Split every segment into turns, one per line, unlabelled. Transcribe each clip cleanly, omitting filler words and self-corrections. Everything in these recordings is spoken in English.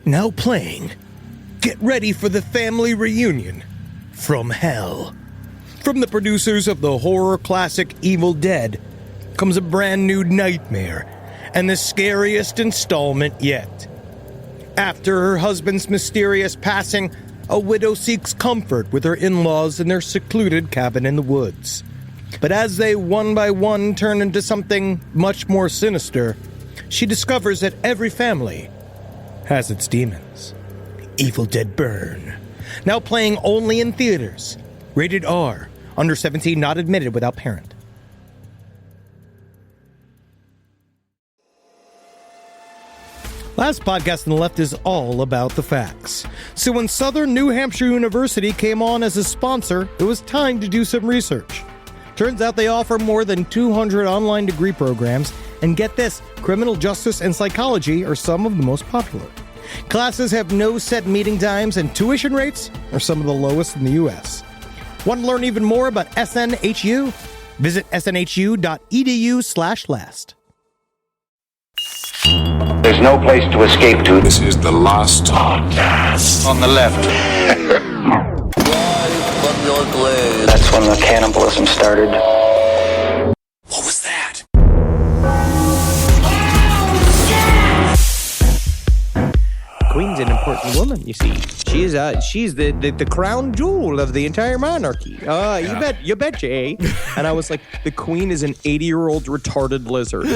Now playing, get ready for the family reunion from hell. From the producers of the horror classic Evil Dead comes a brand new nightmare and the scariest installment yet. After her husband's mysterious passing, a widow seeks comfort with her in-laws in their secluded cabin in the woods. But as they one by one turn into something much more sinister, she discovers that every family has its demons. Evil Dead Burn. Now playing only in theaters. Rated R. Under 17, not admitted without parent. Last podcast on the left is all about the facts. So when Southern New Hampshire University came on as a sponsor, it was time to do some research. Turns out they offer more than 200 online degree programs, and get this, criminal justice and psychology are some of the most popular. Classes have no set meeting times, and tuition rates are some of the lowest in the U.S. Want to learn even more about SNHU? Visit snhu.edu/last.
There's no place to escape to.
This is the last podcast.
On the left.
From your grave.
That's when the cannibalism started.
What was that?
Queen's an important woman, you see. She's the crown jewel of the entire monarchy. You betcha, eh? And I was like, the queen is an 80-year-old retarded lizard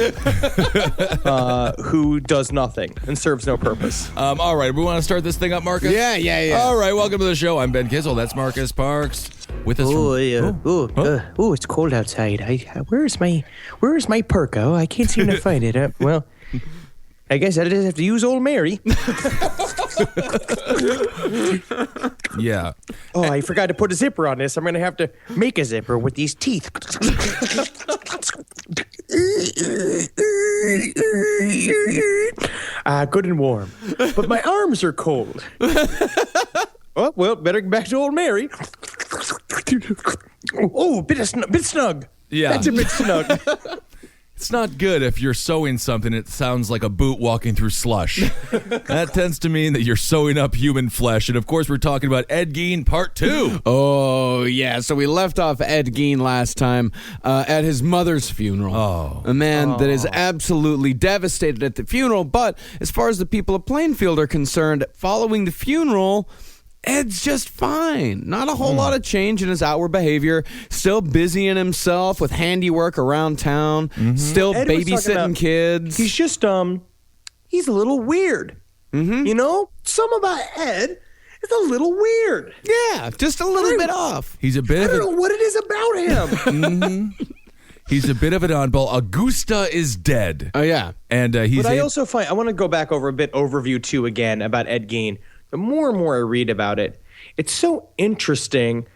who does nothing and serves no purpose.
All right, we want to start this thing up, Marcus?
Yeah.
All right, welcome to the show. I'm Ben Kissel. That's Marcus Parks. With us
It's cold outside. Where's my perko? I can't seem to find it. Well, I guess I just have to use old Mary.
Yeah.
Oh, I forgot to put a zipper on this. I'm going to have to make a zipper with these teeth. Good and warm. But my arms are cold. Oh, well, better get back to old Mary. Oh, bit snug.
Yeah.
That's a bit snug.
It's not good if you're sewing something, it sounds like a boot walking through slush. That tends to mean that you're sewing up human flesh. And of course, we're talking about Ed Gein Part 2.
Oh, yeah. So we left off Ed Gein last time at his mother's funeral.
Oh.
A man that is absolutely devastated at the funeral. But as far as the people of Plainfield are concerned, following the funeral, Ed's just fine. Not a whole lot of change in his outward behavior. Still busying himself with handiwork around town. Still
Ed was talking
babysitting
about-
kids.
He's just, he's a little weird. You know? Some about Ed is a little weird.
Yeah, just a little bit off.
He's a bit
I
of
don't know what it is about him.
He's a bit of an oddball. Augusta is dead.
Oh, yeah.
And he's
But I also find, I want to go back over a bit overview too again about Ed Gein. The more and more I read about it, it's so interesting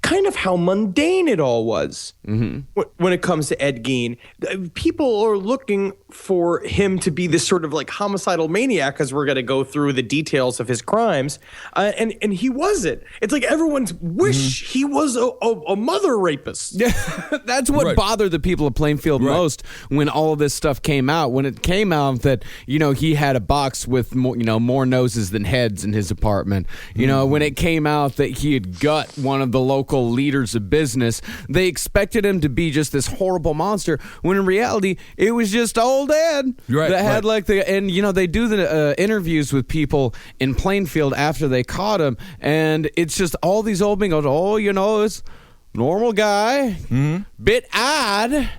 kind of how mundane it all was when it comes to Ed Gein. People are looking for him to be this sort of like homicidal maniac, as we're going to go through the details of his crimes. And he wasn't. It's like everyone's wish he was a mother rapist.
Yeah, that's what bothered the people of Plainfield most when all of this stuff came out. When it came out that, he had a box with more noses than heads in his apartment. When it came out that he had gut one of the local leaders of business, they expected him to be just this horrible monster, when in reality, it was just old Ed that had they do the interviews with people in Plainfield after they caught him, and it's just all these old men go, it's normal guy, bit odd.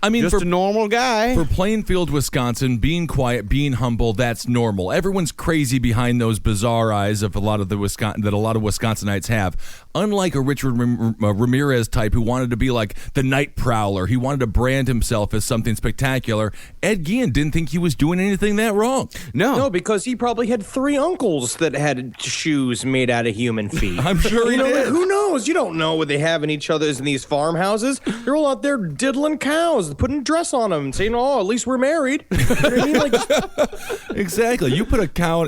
I mean,
just a normal guy.
For Plainfield, Wisconsin, being quiet, being humble, that's normal. Everyone's crazy behind those bizarre eyes of a lot of Wisconsinites have. Unlike a Richard Ramirez type who wanted to be like the night prowler, he wanted to brand himself as something spectacular. Ed Gein didn't think he was doing anything that wrong.
No, because he probably had 3 uncles that had shoes made out of human feet.
I'm sure he did.
Who knows? You don't know what they have in each other's in these farmhouses. They're all out there diddling cows, putting a dress on them, and saying, "Oh, at least we're married." You know what I mean? Like,
exactly. You put a cow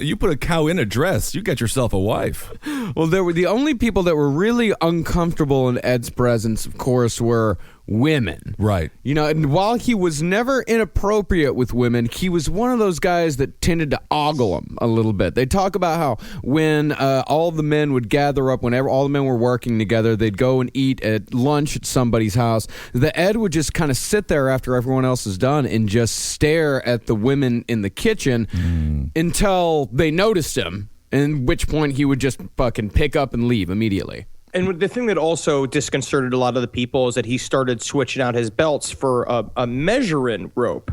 in a dress, you got yourself a wife.
Well, there were the only people that were really uncomfortable in Ed's presence, of course, were women.
Right.
You know, and while he was never inappropriate with women, he was one of those guys that tended to ogle them a little bit. They talk about how when all the men would gather up, whenever all the men were working together, they'd go and eat at lunch at somebody's house. The Ed would just kind of sit there after everyone else is done and just stare at the women in the kitchen until they noticed him, in which point he would just fucking pick up and leave immediately.
And the thing that also disconcerted a lot of the people is that he started switching out his belts for a measuring rope.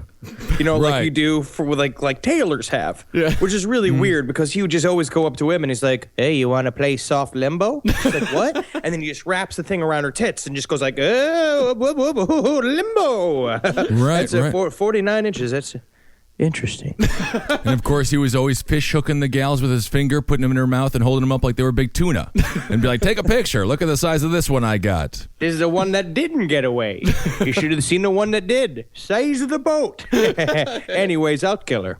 You know, like you do for like tailors have, which is really weird because he would just always go up to him and he's like, "Hey, you want to play soft limbo?" He's like, "What?" And then he just wraps the thing around her tits and just goes like, "Oh, limbo."
Right,
That's 49 inches. That's interesting.
And of course, he was always fish hooking the gals with his finger, putting them in her mouth and holding them up like they were big tuna. And be like, take a picture. Look at the size of this one I got.
This is the one that didn't get away. You should have seen the one that did. Size of the boat. Anyways, I'll kill her.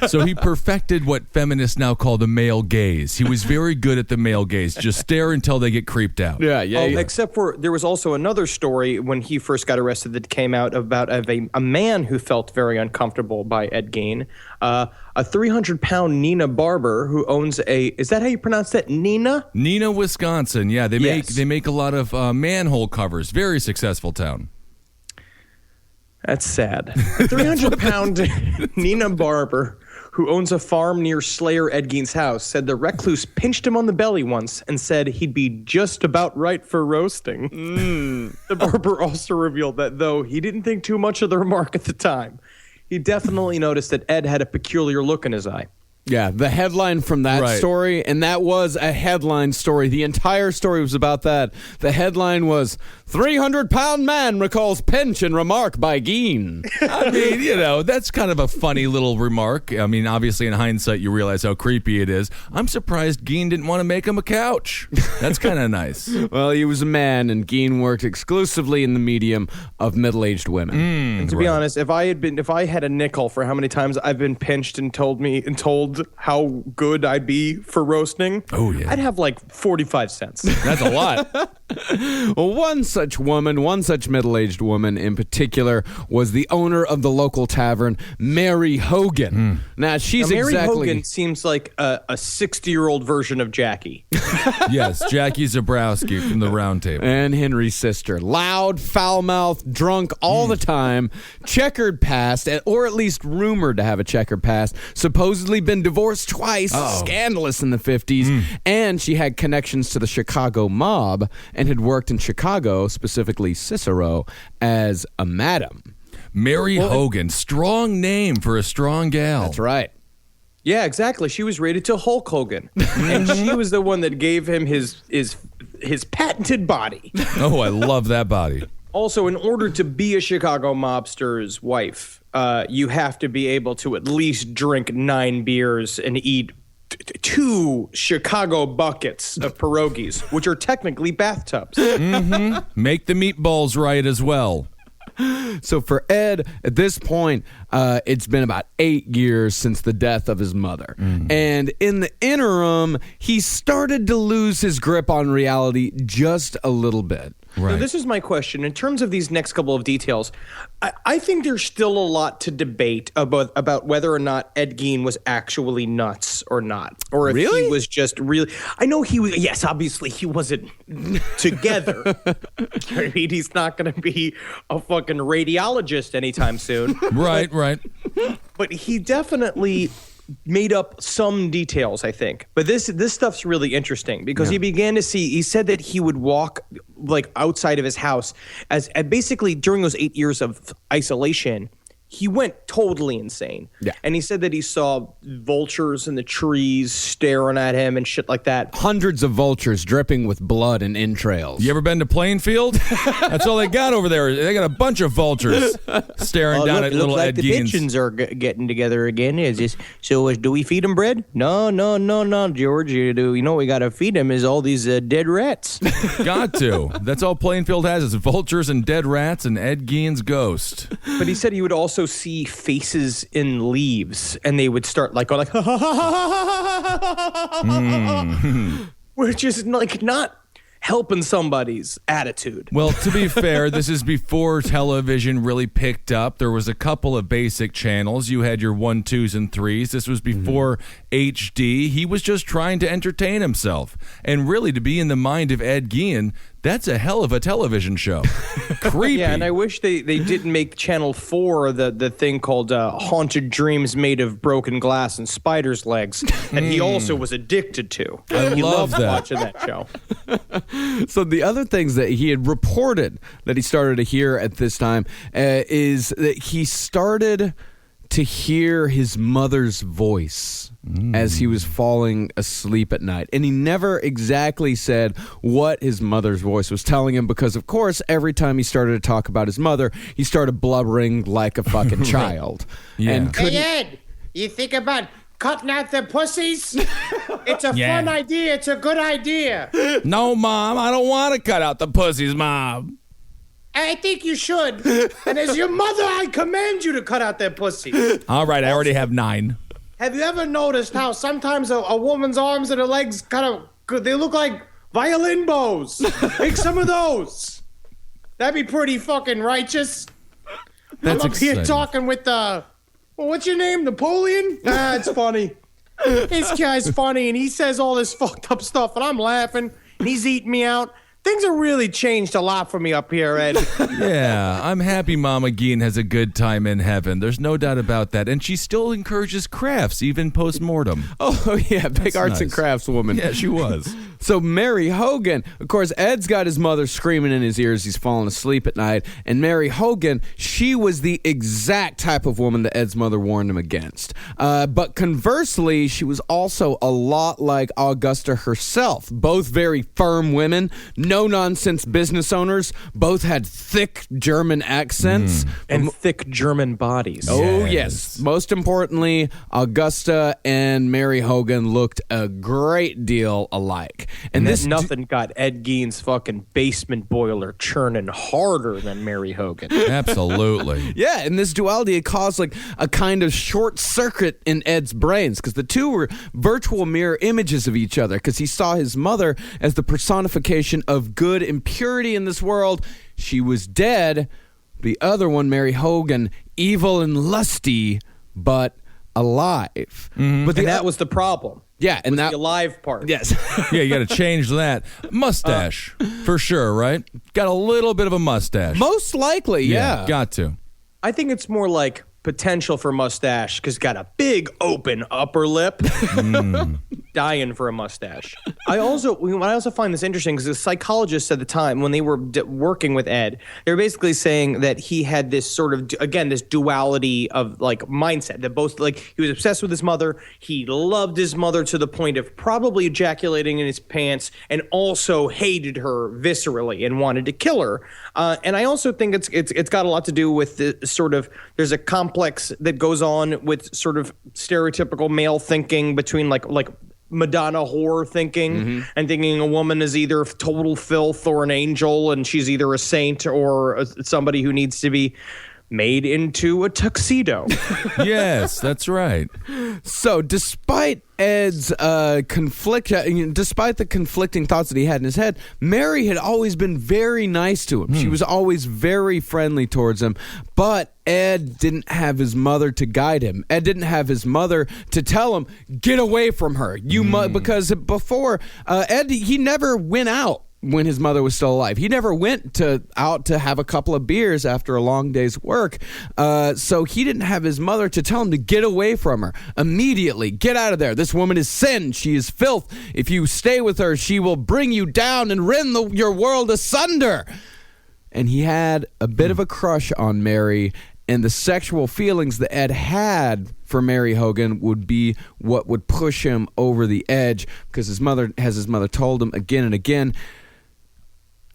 So he perfected what feminists now call the male gaze. He was very good at the male gaze. Just stare until they get creeped out.
Yeah.
Except for there was also another story when he first got arrested that came out about a man who felt very uncomfortable by Ed Gein, a 300-pound Nina barber who owns is that how you pronounce that? Nina,
Wisconsin. Yeah, they make a lot of manhole covers. Very successful town.
That's sad. A 300-pound Nina barber who owns a farm near Slayer Ed Gein's house said the recluse pinched him on the belly once and said he'd be just about right for roasting. The barber also revealed that though he didn't think too much of the remark at the time, he definitely noticed that Ed had a peculiar look in his eye.
Yeah, the headline from that story, and that was a headline story. The entire story was about that. The headline was, 300-pound man recalls pinch and remark by Gein.
I mean, you know, that's kind of a funny little remark. I mean, obviously, in hindsight, you realize how creepy it is. I'm surprised Gein didn't want to make him a couch. That's kind of nice.
Well, he was a man, and Gein worked exclusively in the medium of middle-aged women.
And to be honest, if I had a nickel for how many times I've been pinched and told how good I'd be for roasting, I'd have like 45 cents.
That's a lot.
Well, one such middle-aged woman in particular was the owner of the local tavern, Mary Hogan. Now,
Mary Hogan seems like a 60-year-old version of Jackie.
Yes, Jackie Zabrowski from the Round Table.
And Henry's sister. Loud, foul-mouthed, drunk all the time, checkered past, or at least rumored to have a checkered past, supposedly been divorced twice, scandalous in the 50s, and she had connections to the Chicago mob and had worked in Chicago, specifically Cicero, as a madam.
Mary Hogan, strong name for a strong gal.
That's right.
Yeah, exactly. She was rated to Hulk Hogan, and she was the one that gave him his patented body.
Oh, I love that body.
Also, in order to be a Chicago mobster's wife, you have to be able to at least drink 9 beers and eat 2 Chicago buckets of pierogies, which are technically bathtubs.
Make the meatballs right as well.
So for Ed, at this point, it's been about 8 years since the death of his mother. And in the interim, he started to lose his grip on reality just a little bit.
Right. So this is my question. In terms of these next couple of details, I think there's still a lot to debate about whether or not Ed Gein was actually nuts or not. Or if he was just really... I know he was... Yes, obviously he wasn't together. I mean, he's not going to be a fucking radiologist anytime soon.
Right.
But he definitely made up some details, I think. But this stuff's really interesting because he began to see, he said that he would walk like outside of his house and basically during those 8 years of isolation, he went totally insane. Yeah. And he said that he saw vultures in the trees staring at him and shit like that.
Hundreds of vultures dripping with blood and entrails.
You ever been to Plainfield? That's all they got over there. They got a bunch of vultures staring down at little Ed Gein's.
The pigeons are getting together again. Do we feed them bread? No, George. You know what we got to feed them is all these dead rats.
Got to. That's all Plainfield has is vultures and dead rats and Ed Gein's ghost.
But he said he would also see faces in leaves and they would start like going like which is like not helping somebody's attitude.
Well, to be fair, this is before television really picked up. There was a couple of basic channels. You had your 1, 2s, and 3s. This was before HD. He was just trying to entertain himself. And really, to be in the mind of Ed Gein, that's a hell of a television show. Creepy.
Yeah, and I wish they didn't make Channel 4 the thing called Haunted Dreams Made of Broken Glass and Spider's Legs that he also was addicted to. He
love
loved
that.
watching that show.
So the other things that he had reported that he started to hear at this time is that he started to hear his mother's voice as he was falling asleep at night. And he never exactly said what his mother's voice was telling him because, of course, every time he started to talk about his mother, he started blubbering like a fucking child.
Yeah.
And couldn't,
Hey, Ed, you think about cutting out the pussies? It's a fun idea. It's a good idea.
No, Mom, I don't want to cut out the pussies, Mom.
I think you should.
And as your mother, I command you to cut out that pussy.
All right, I already have 9.
Have you ever noticed how sometimes a woman's arms and her legs they look like violin bows? Make some of those. That'd be pretty fucking righteous.
That's
I'm up here
exciting.
talking with what's your name, Napoleon? It's funny. This guy's funny, and he says all this fucked up stuff, and I'm laughing, and he's eating me out. Things have really changed a lot for me up here, Ed.
Yeah, I'm happy Mama Gein has a good time in heaven. There's no doubt about that. And she still encourages crafts, even post-mortem.
oh, yeah, big arts and
nice.
crafts woman.
Yeah, she was.
So Mary Hogan, of course, Ed's got his mother screaming in his ears. He's falling asleep at night. And Mary Hogan, she was the exact type of woman that Ed's mother warned him against. But conversely, she was also a lot like Augusta herself. Both very firm women, no-nonsense business owners. Both had thick German accents.
And thick German bodies.
Oh, yes. Most importantly, Augusta and Mary Hogan looked a great deal alike. And this
nothing got Ed Gein's fucking basement boiler churning harder than Mary Hogan.
Absolutely.
Yeah, and this duality had caused like a kind of short circuit in Ed's brains because the two were virtual mirror images of each other because he saw his mother as the personification of good and purity in this world. She was dead. The other one, Mary Hogan, evil and lusty, but alive. But
That was the problem.
yeah, and
The
that
alive part.
yes.
Yeah, you got to change that. Mustache, for sure, right? Got a little bit of a mustache.
Most likely, yeah.
Got to.
I think it's more like potential for mustache because got a big open upper lip. Dying for a mustache. I also find this interesting because the psychologists at the time, when they were working with Ed, they were basically saying that he had this sort of, again, this duality of like mindset that both like he was obsessed with his mother. He loved his mother to the point of probably ejaculating in his pants and also hated her viscerally and wanted to kill her. And I also think it's got a lot to do with the sort of, there's a complex that goes on with sort of stereotypical male thinking between like Madonna whore thinking and thinking a woman is either total filth or an angel and she's either a saint or somebody who needs to be made into a tuxedo.
Yes, that's right.
So, despite Ed's despite the conflicting thoughts that he had in his head, Mary had always been very nice to him. She was always very friendly towards him, but Ed didn't have his mother to guide him. Ed didn't have his mother to tell him, get away from her. Because before, Ed, he never went out when his mother was still alive. He never went out to have a couple of beers after a long day's work. So he didn't have his mother to tell him to get away from her immediately. Get out of there. This woman is sin. She is filth. If you stay with her, she will bring you down and rend your world asunder. And he had a bit of a crush on Mary, and the sexual feelings that Ed had for Mary Hogan would be what would push him over the edge because his mother told him again and again,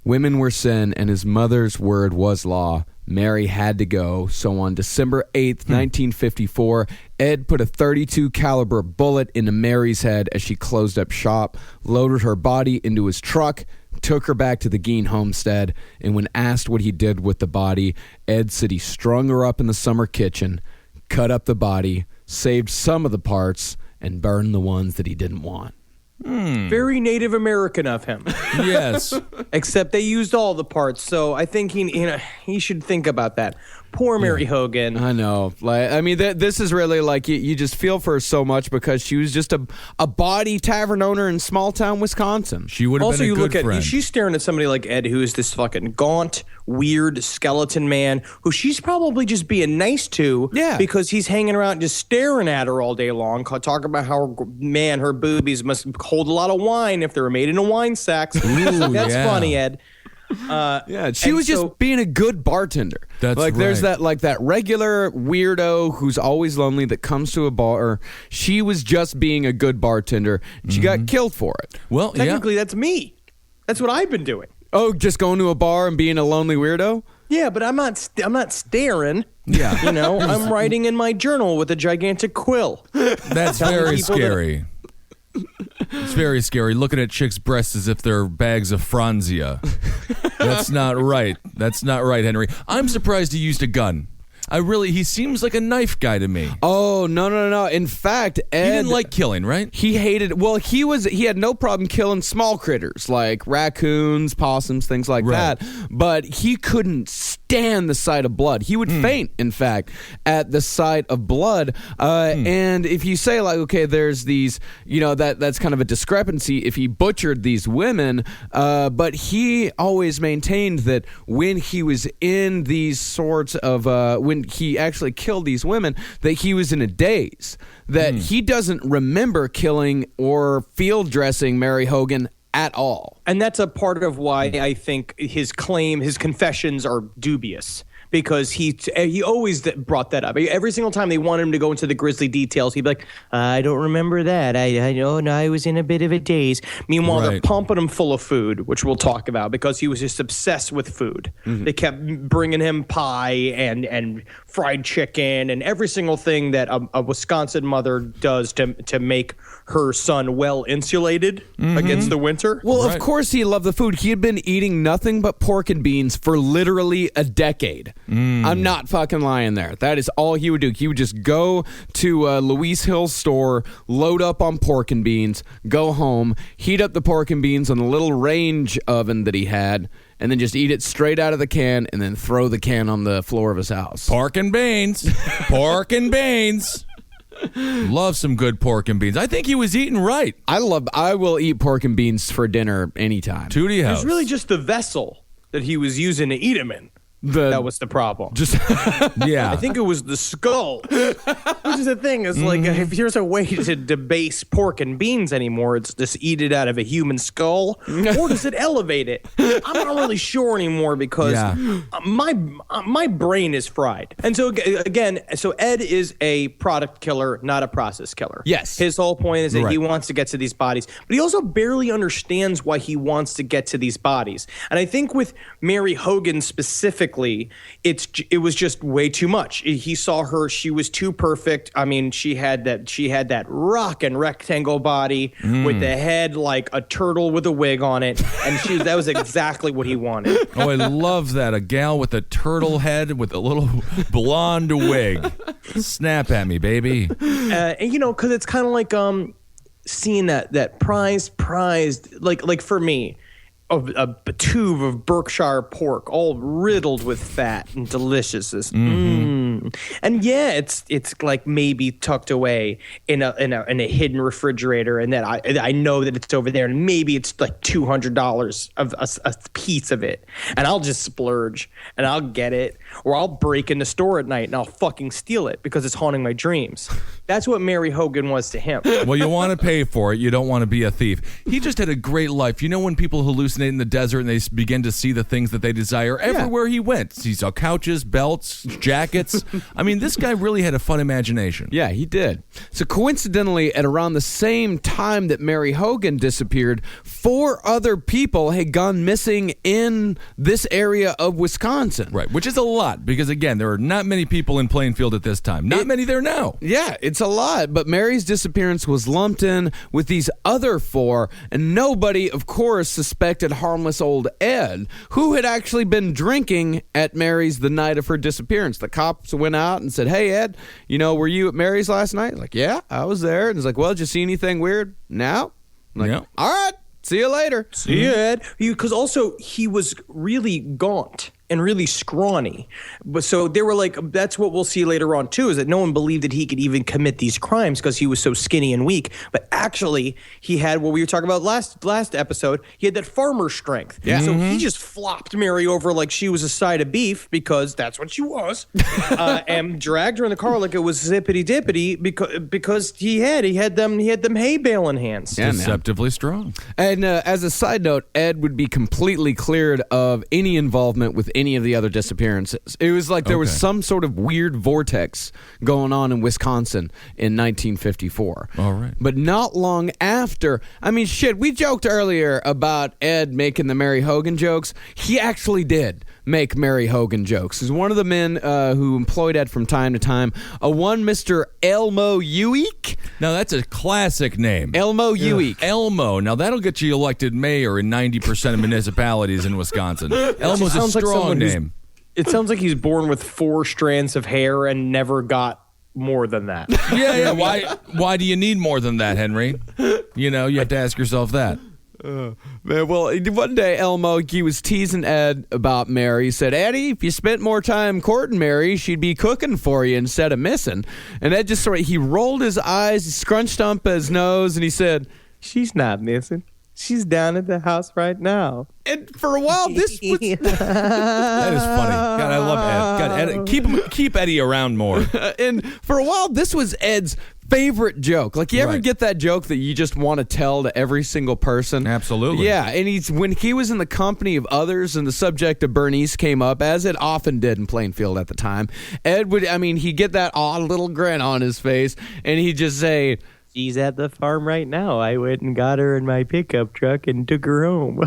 women were sin, and his mother's word was law. Mary had to go. So on December 8th, 1954, Ed put a .32 caliber bullet into Mary's head as she closed up shop, loaded her body into his truck, took her back to the Gein homestead, and when asked what he did with the body, Ed said he strung her up in the summer kitchen, cut up the body, saved some of the parts, and burned the ones that he didn't want.
Very Native American of him.
Yes.
Except they used all the parts, so I think he should think about that. Poor Mary Hogan.
I know. Like, I mean, this is really like you just feel for her so much because she was just a bawdy tavern owner in small town Wisconsin.
She would have
Also,
been a
you
good
look
friend.
at she's staring at somebody like Ed, who is this fucking gaunt, weird skeleton man who she's probably just being nice to, because he's hanging around just staring at her all day long, talking about how her boobies must hold a lot of wine if they were made in a wine sacks. That's funny, Ed.
She was just being a good bartender.
That's
like there's
right.
that regular weirdo who's always lonely that comes to a bar. She was just being a good bartender. She got killed for it.
Well,
technically, that's me. That's what I've been doing.
Oh, just going to a bar and being a lonely weirdo?
Yeah, but I'm not staring.
Yeah.
I'm writing in my journal with a gigantic quill.
That's very scary. It's very scary. Looking at chicks' breasts as if they're bags of Franzia. That's not right. That's not right, Henry. I'm surprised he used a gun. He seems like a knife guy to me.
Oh, no. In fact, Ed...
He didn't like killing, right?
He hated... Well, he had no problem killing small critters, like raccoons, possums, things like that. But he couldn't stand the sight of blood. He would faint, in fact, at the sight of blood. And if you say, like, okay, there's these... that's kind of a discrepancy if he butchered these women. But he always maintained that when he was in these sorts of... when he actually killed these women, that he was in a daze, that he doesn't remember killing or field dressing Mary Hogan at all.
And that's a part of why I think his confessions are dubious. Because he always brought that up. Every single time they wanted him to go into the grisly details, he'd be like, I don't remember that. I know I was in a bit of a daze. Meanwhile, they're pumping him full of food, which we'll talk about, because he was just obsessed with food. They kept bringing him pie and fried chicken and every single thing that a Wisconsin mother does to make her son well insulated against the winter.
Well, of course he loved the food. He had been eating nothing but pork and beans for literally a decade. I'm not fucking lying there. That is all he would do. He would just go to Louise Hill's store, load up on pork and beans, go home, heat up the pork and beans on the little range oven that he had, and then just eat it straight out of the can and then throw the can on the floor of his house.
Pork and beans. Pork and beans. Love some good pork and beans. I think he was eating right.
I will eat pork and beans for dinner anytime.
Tootie House.
It's really just the vessel that he was using to eat him in. That was the problem. I think it was the skull. Which is the thing, is like, if there's a way to debase pork and beans anymore, it's just eat it out of a human skull, or does it elevate it? I'm not really sure anymore, because my brain is fried. And so again, Ed is a product killer, not a process killer.
Yes.
His whole point is that he wants to get to these bodies, but he also barely understands why he wants to get to these bodies. And I think with Mary Hogan specifically, it was just way too much. He saw her; she was too perfect. I mean, she had that rockin' rectangle body with the head like a turtle with a wig on it, and that was exactly what he wanted.
Oh, I love that. A gal with a turtle head with a little blonde wig. Snap at me, baby.
And because it's kind of like seeing that prized like for me. A tube of Berkshire pork, all riddled with fat and deliciousness. And it's like maybe tucked away in a hidden refrigerator, and that I know that it's over there, and maybe it's like $200 of a piece of it, and I'll just splurge and I'll get it, or I'll break in the store at night and I'll fucking steal it because it's haunting my dreams. That's what Mary Hogan was to him.
Well, you want to pay for it. You don't want to be a thief. He just had a great life. You know, when people hallucinate in the desert and they begin to see the things that they desire everywhere he went. He saw couches, belts, jackets. I mean, this guy really had a fun imagination.
Yeah, he did. So coincidentally, at around the same time that Mary Hogan disappeared, 4 other people had gone missing in this area of Wisconsin.
Right, which is a lot, because again, there are not many people in Plainfield at this time. Not many there now.
Yeah, it's a lot, but Mary's disappearance was lumped in with these other 4, and nobody, of course, suspected harmless old Ed, who had actually been drinking at Mary's the night of her disappearance. The cops went out and said, "Hey, Ed, were you at Mary's last night?" Like, "Yeah, I was there." And he's like, "Well, did you see anything weird?" "No." Like,
Yep.
all right, see you later.
See you, Ed. Because also he was really gaunt and really scrawny. But so they were like, that's what we'll see later on too, is that no one believed that he could even commit these crimes because he was so skinny and weak. But actually, he had what we were talking about last episode. He had that farmer strength.
Yeah.
So he just flopped Mary over like she was a side of beef because that's what she was, and dragged her in the car like it was zippity dippity because he had them hay baling hands.
Yeah, man.
Deceptively strong.
And as a side note, Ed would be completely cleared of any involvement with any of the other disappearances. It was like there was some sort of weird vortex going on in Wisconsin in 1954.
All right.
But not long after, I mean, shit, we joked earlier about Ed making the Mary Hogan jokes. He actually did make Mary Hogan jokes. He's one of the men who employed Ed from time to time. One Mr. Elmo Ueek.
Now, that's a classic name.
Elmo Ueek.
Elmo. Now, that'll get you elected mayor in 90% of municipalities in Wisconsin. Elmo's a
Sounds like
strong
someone who's-
name.
It sounds like he's born with 4 strands of hair and never got more than that.
Yeah. Why do you need more than that, Henry? You know, you have to ask yourself that.
Man, well, one day Elmo, he was teasing Ed about Mary. He said, Eddie, if you spent more time courting Mary, she'd be cooking for you instead of missing. And Ed just he rolled his eyes, he scrunched up his nose, and he said,
She's not missing. She's down at the house right now.
and for a while, this was...
That is funny. God, I love Ed. God, Ed, keep Eddie around more.
And for a while, this was Ed's favorite joke. Like, you ever
Right.
get that joke that you just want to tell to every single person?
Absolutely.
Yeah, and when he was in the company of others and the subject of Bernice came up, as it often did in Plainfield at the time, Ed would, he'd get that odd little grin on his face, and he'd just say...
She's at the farm right now. I went and got her in my pickup truck and took her home.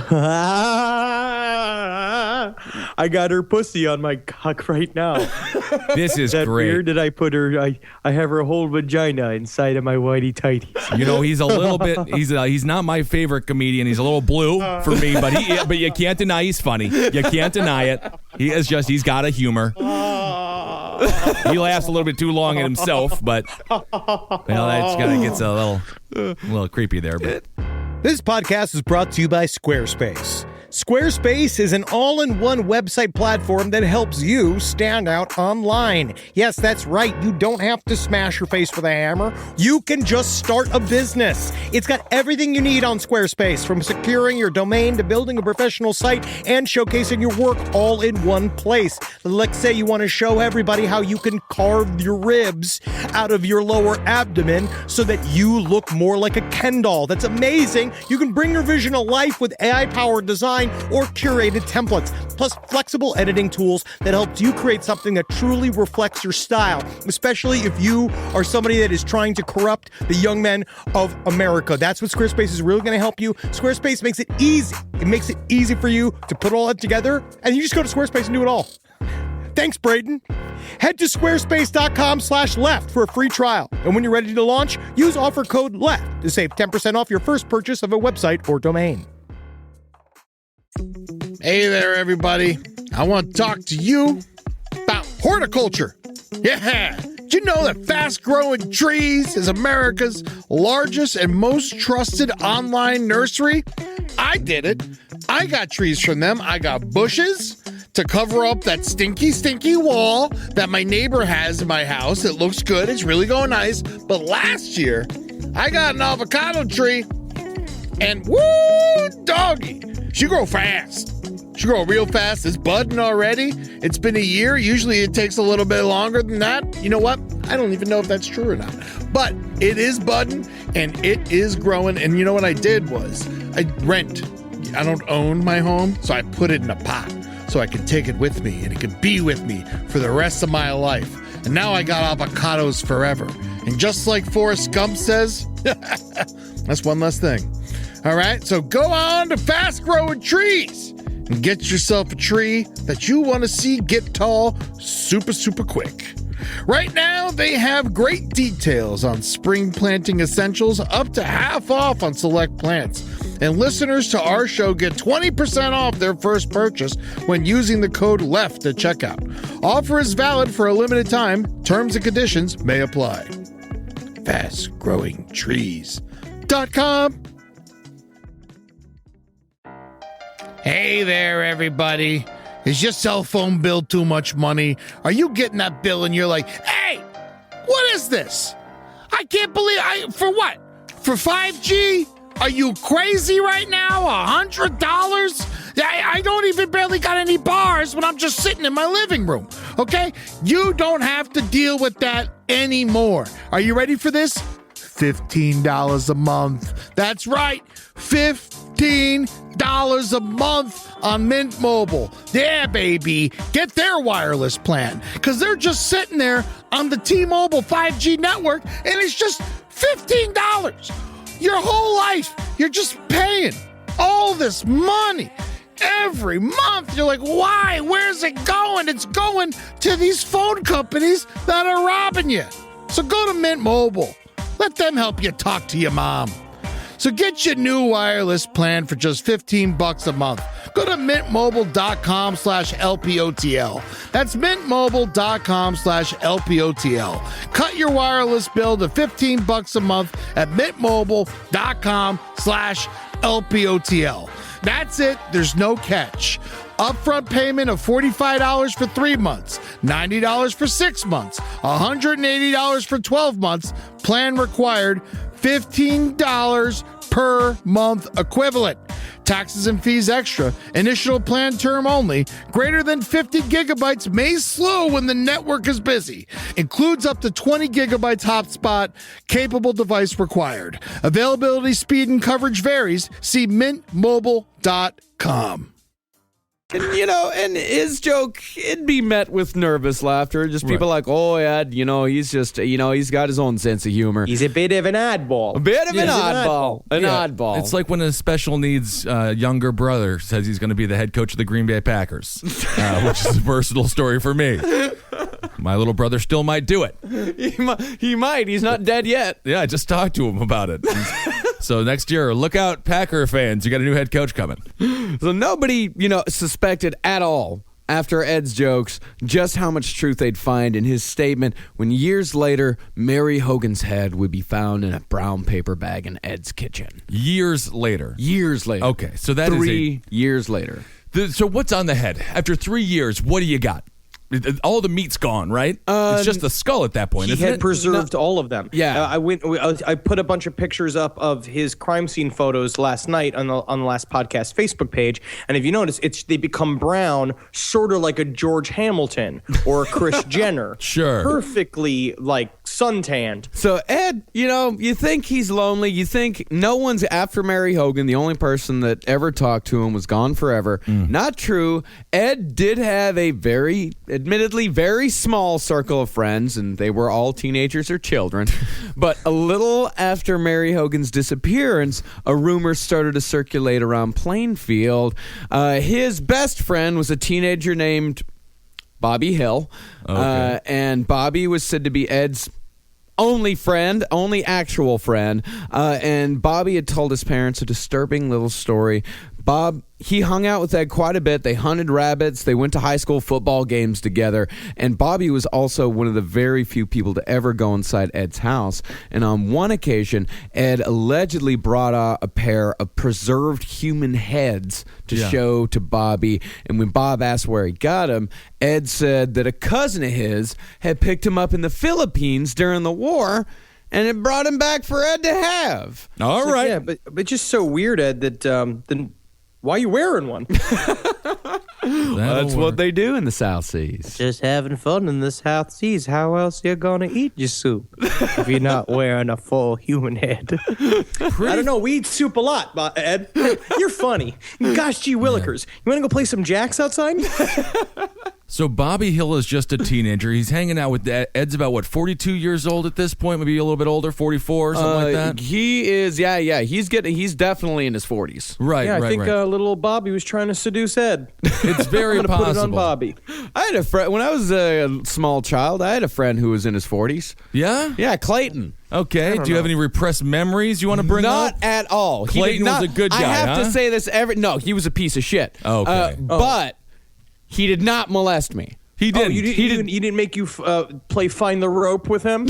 I got her pussy on my cock right now.
This is
That
great.
weird that I put her, I have her whole vagina inside of my whitey tighties.
You know, he's a little bit. He's not my favorite comedian. He's a little blue for me, but you can't deny he's funny. You can't deny it. He's got a humor. He laughs a little bit too long at himself, but that kind of gets a little creepy there. But
This podcast is brought to you by Squarespace. Squarespace is an all-in-one website platform that helps you stand out online. Yes, that's right. You don't have to smash your face with a hammer. You can just start a business. It's got everything you need on Squarespace, from securing your domain to building a professional site and showcasing your work all in one place. Let's say you want to show everybody how you can carve your ribs out of your lower abdomen so that you look more like a Ken doll. That's amazing. You can bring your vision to life with AI-powered design or curated templates, plus flexible editing tools that helps you create something that truly reflects your style, especially if you are somebody that is trying to corrupt the young men of America. That's what Squarespace is really going to help you. Squarespace makes it easy. It makes it easy for you to put all that together, and you just go to Squarespace and do it all. Thanks, Braden. Head to squarespace.com/left for a free trial. And when you're ready to launch, use offer code LEFT to save 10% off your first purchase of a website or domain.
Hey there, everybody. I want to talk to you about horticulture. Yeah. Did you know that Fast Growing Trees is America's largest and most trusted online nursery? I did it. I got trees from them. I got bushes to cover up that stinky wall that my neighbor has in my house. It looks good. It's really going nice. But last year, I got an avocado tree, and woo, doggy, she grow fast. She grow real fast. It's budding already. It's been a year. Usually it takes a little bit longer than that. You know what? I don't even know if that's true or not. But it is budding and it is growing. And you know what I did was I rent. I don't own my home, so I put it in a pot so I can take it with me and it can be with me for the rest of my life. And now I got avocados forever. And just like Forrest Gump says, that's one less thing. All right, so go on to Fast Growing Trees and get yourself a tree that you want to see get tall super quick. Right now, they have great details on spring planting essentials, up to half off on select plants. And listeners to our show get 20% off their first purchase when using the code LEFT at checkout. Offer is valid for a limited time. Terms and conditions may apply. FastGrowingTrees.com. Hey there, everybody. Is your cell phone bill too much money? Are you getting that bill and you're like, hey, what is this? I can't believe for what? For 5G? Are you crazy right now? $100? I don't even barely got any bars when I'm just sitting in my living room, okay? You don't have to deal with that anymore. Are you ready for this? $15 a month. That's right, $15 a month on Mint Mobile. Yeah, baby. Get their wireless plan, because they're just sitting there on the T-Mobile 5G network, and it's just $15. Your whole life, you're just paying all this money every month. You're like, why? Where's it going? It's going to these phone companies that are robbing you. So go to Mint Mobile. Let them help you talk to your mom. So get your new wireless plan for just $15 a month. Go to mintmobile.com/LPOTL. That's mintmobile.com/LPOTL. Cut your wireless bill to $15 a month at mintmobile.com/LPOTL. That's it. There's no catch. Upfront payment of $45 for 3 months, $90 for 6 months, $180 for 12 months. Plan required, $15 per month equivalent. Taxes and fees extra. Initial plan term only. Greater than 50 gigabytes may slow when the network is busy. Includes up to 20 gigabytes hotspot. Capable device required. Availability, speed, and coverage varies. See mintmobile.com.
And, and his joke, it'd be met with nervous laughter. Just people like, oh, Ed, he's just, he's got his own sense of humor.
He's a bit of an oddball.
A bit of an oddball. An oddball.
It's like when a special needs younger brother says he's going to be the head coach of the Green Bay Packers, which is a personal story for me. My little brother still might do it.
He might. He's not dead yet.
Yeah, I just talked to him about it. So next year, look out, Packer fans. You got a new head coach coming.
So nobody, suspected at all after Ed's jokes just how much truth they'd find in his statement when years later, Mary Hogan's head would be found in a brown paper bag in Ed's kitchen.
Years later. Okay, so that is
3 years later.
So what's on the head? After 3 years, what do you got? All the meat's gone, right? It's just the skull at that point,
he
isn't
had
it?
preserved all of them.
Yeah.
I put a bunch of pictures up of his crime scene photos last night on the last podcast Facebook page, and if you notice, they become brown, sort of like a George Hamilton or a Kris Jenner.
Sure.
Perfectly like suntanned.
So Ed, you think he's lonely. You think no one's after Mary Hogan. The only person that ever talked to him was gone forever. Not true. Ed did have a admittedly very small circle of friends, and they were all teenagers or children. But a little after Mary Hogan's disappearance, a rumor started to circulate around Plainfield. His best friend was a teenager named Bobby Hill.
Okay.
And Bobby was said to be Ed's only actual friend. And Bobby had told his parents a disturbing little story. He hung out with Ed quite a bit. They hunted rabbits. They went to high school football games together. And Bobby was also one of the very few people to ever go inside Ed's house. And on one occasion, Ed allegedly brought out a pair of preserved human heads to show to Bobby. And when Bob asked where he got them, Ed said that a cousin of his had picked him up in the Philippines during the war, and it brought him back for Ed to have.
All right.
Yeah, but just so weird, Ed, that why are you wearing one?
That's what they do in the South Seas.
Just having fun in the South Seas. How else you gonna eat your soup if you're not wearing a full human head? I don't know. We eat soup a lot, Ed. You're funny. Gosh, gee willikers. You want to go play some jacks outside?
So Bobby Hill is just a teenager. He's hanging out with Ed's about, 42 years old at this point? Maybe a little bit older, 44, something like that?
He is, yeah. He's definitely in his 40s.
Right,
yeah,
right,
I think
right.
Little old Bobby was trying to seduce Ed.
It's very
I'm gonna
possible.
put it on Bobby.
I had a friend, when I was a small child, I had a friend who was in his 40s.
Yeah?
Yeah, Clayton.
Okay. Do you have any repressed memories you want to bring up?
Not at all.
Clayton was a good guy,
I have
huh?
to say this no, he was a piece of shit.
Okay.
But he did not molest me.
He didn't.
He didn't make you play Find the Rope with him?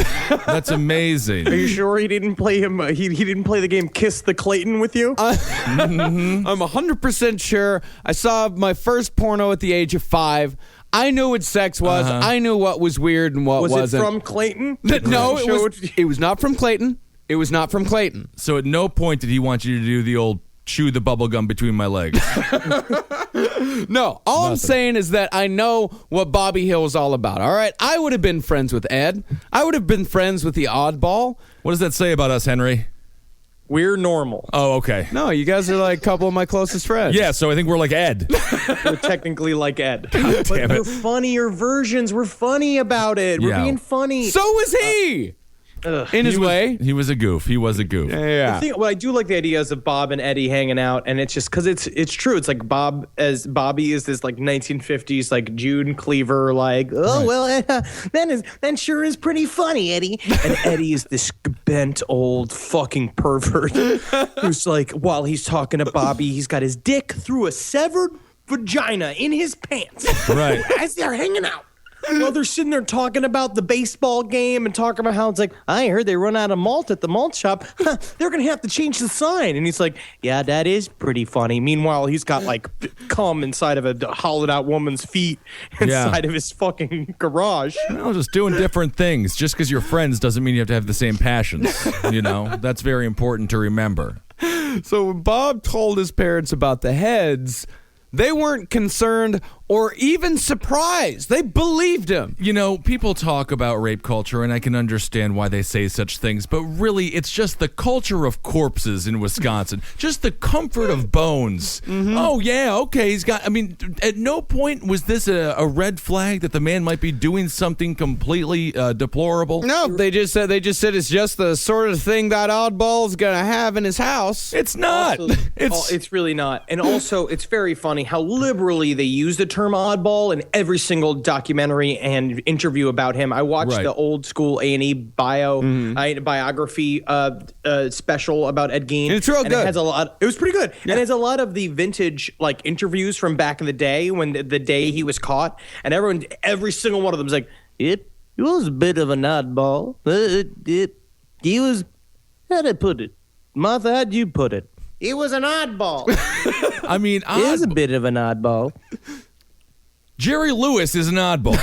That's amazing.
Are you sure he didn't play him? He didn't play the game Kiss the Clayton with you?
I'm 100% sure. I saw my first porno at the age of 5. I knew what sex was. I knew what was weird and what wasn't.
Was it from Clayton?
No, it was not from Clayton. It was not from Clayton.
So at no point did he want you to do the old chew the bubble gum between my legs.
No, all I'm saying is that I know what Bobby Hill is all about. All right, I would have been friends with Ed. I would have been friends with the oddball.
What does that say about us, Henry?
We're normal.
Oh, okay.
No, you guys are like a couple of my closest friends.
Yeah, so I think we're like Ed.
We're technically like Ed.
God damn it.
We're funnier versions. We're funny about it. We're
Yeah.
being funny.
So was he. In his way.
He was a goof.
Yeah.
What I do like the ideas of Bob and Eddie hanging out, and it's just because it's true. It's like Bobby is this like 1950s like June Cleaver, like that sure is pretty funny, Eddie. And Eddie is this bent old fucking pervert who's like, while he's talking to Bobby, he's got his dick through a severed vagina in his pants,
Right.
as they're hanging out. Well, they're sitting there talking about the baseball game and talking about how it's like, I heard they run out of malt at the malt shop. They're going to have to change the sign. And he's like, yeah, that is pretty funny. Meanwhile, he's got like cum inside of a hollowed out woman's feet inside of his fucking garage.
Well, just doing different things. Just because you're friends doesn't mean you have to have the same passions. You know, that's very important to remember.
So when Bob told his parents about the heads, they weren't concerned or even surprised. They believed him.
You know, people talk about rape culture, and I can understand why they say such things, but really, it's just the culture of corpses in Wisconsin. Just the comfort of bones. Mm-hmm. Oh, yeah, okay, at no point was this a red flag that the man might be doing something completely deplorable.
No, they just said it's just the sort of thing that oddball's gonna have in his house.
It's not.
Also, it's really not. And also, it's very funny how liberally they use the term oddball in every single documentary and interview about him. I watched the old school A&E biography special about Ed Gein.
It's real good.
It was pretty good. Yeah. And it has a lot of the vintage like interviews from back in the day when the day he was caught, and every single one of them is like, it was a bit of an oddball. He was, how'd I put it? Martha, how'd you put it? He was an oddball.
I mean,
he is a bit of an oddball.
Jerry Lewis is an oddball.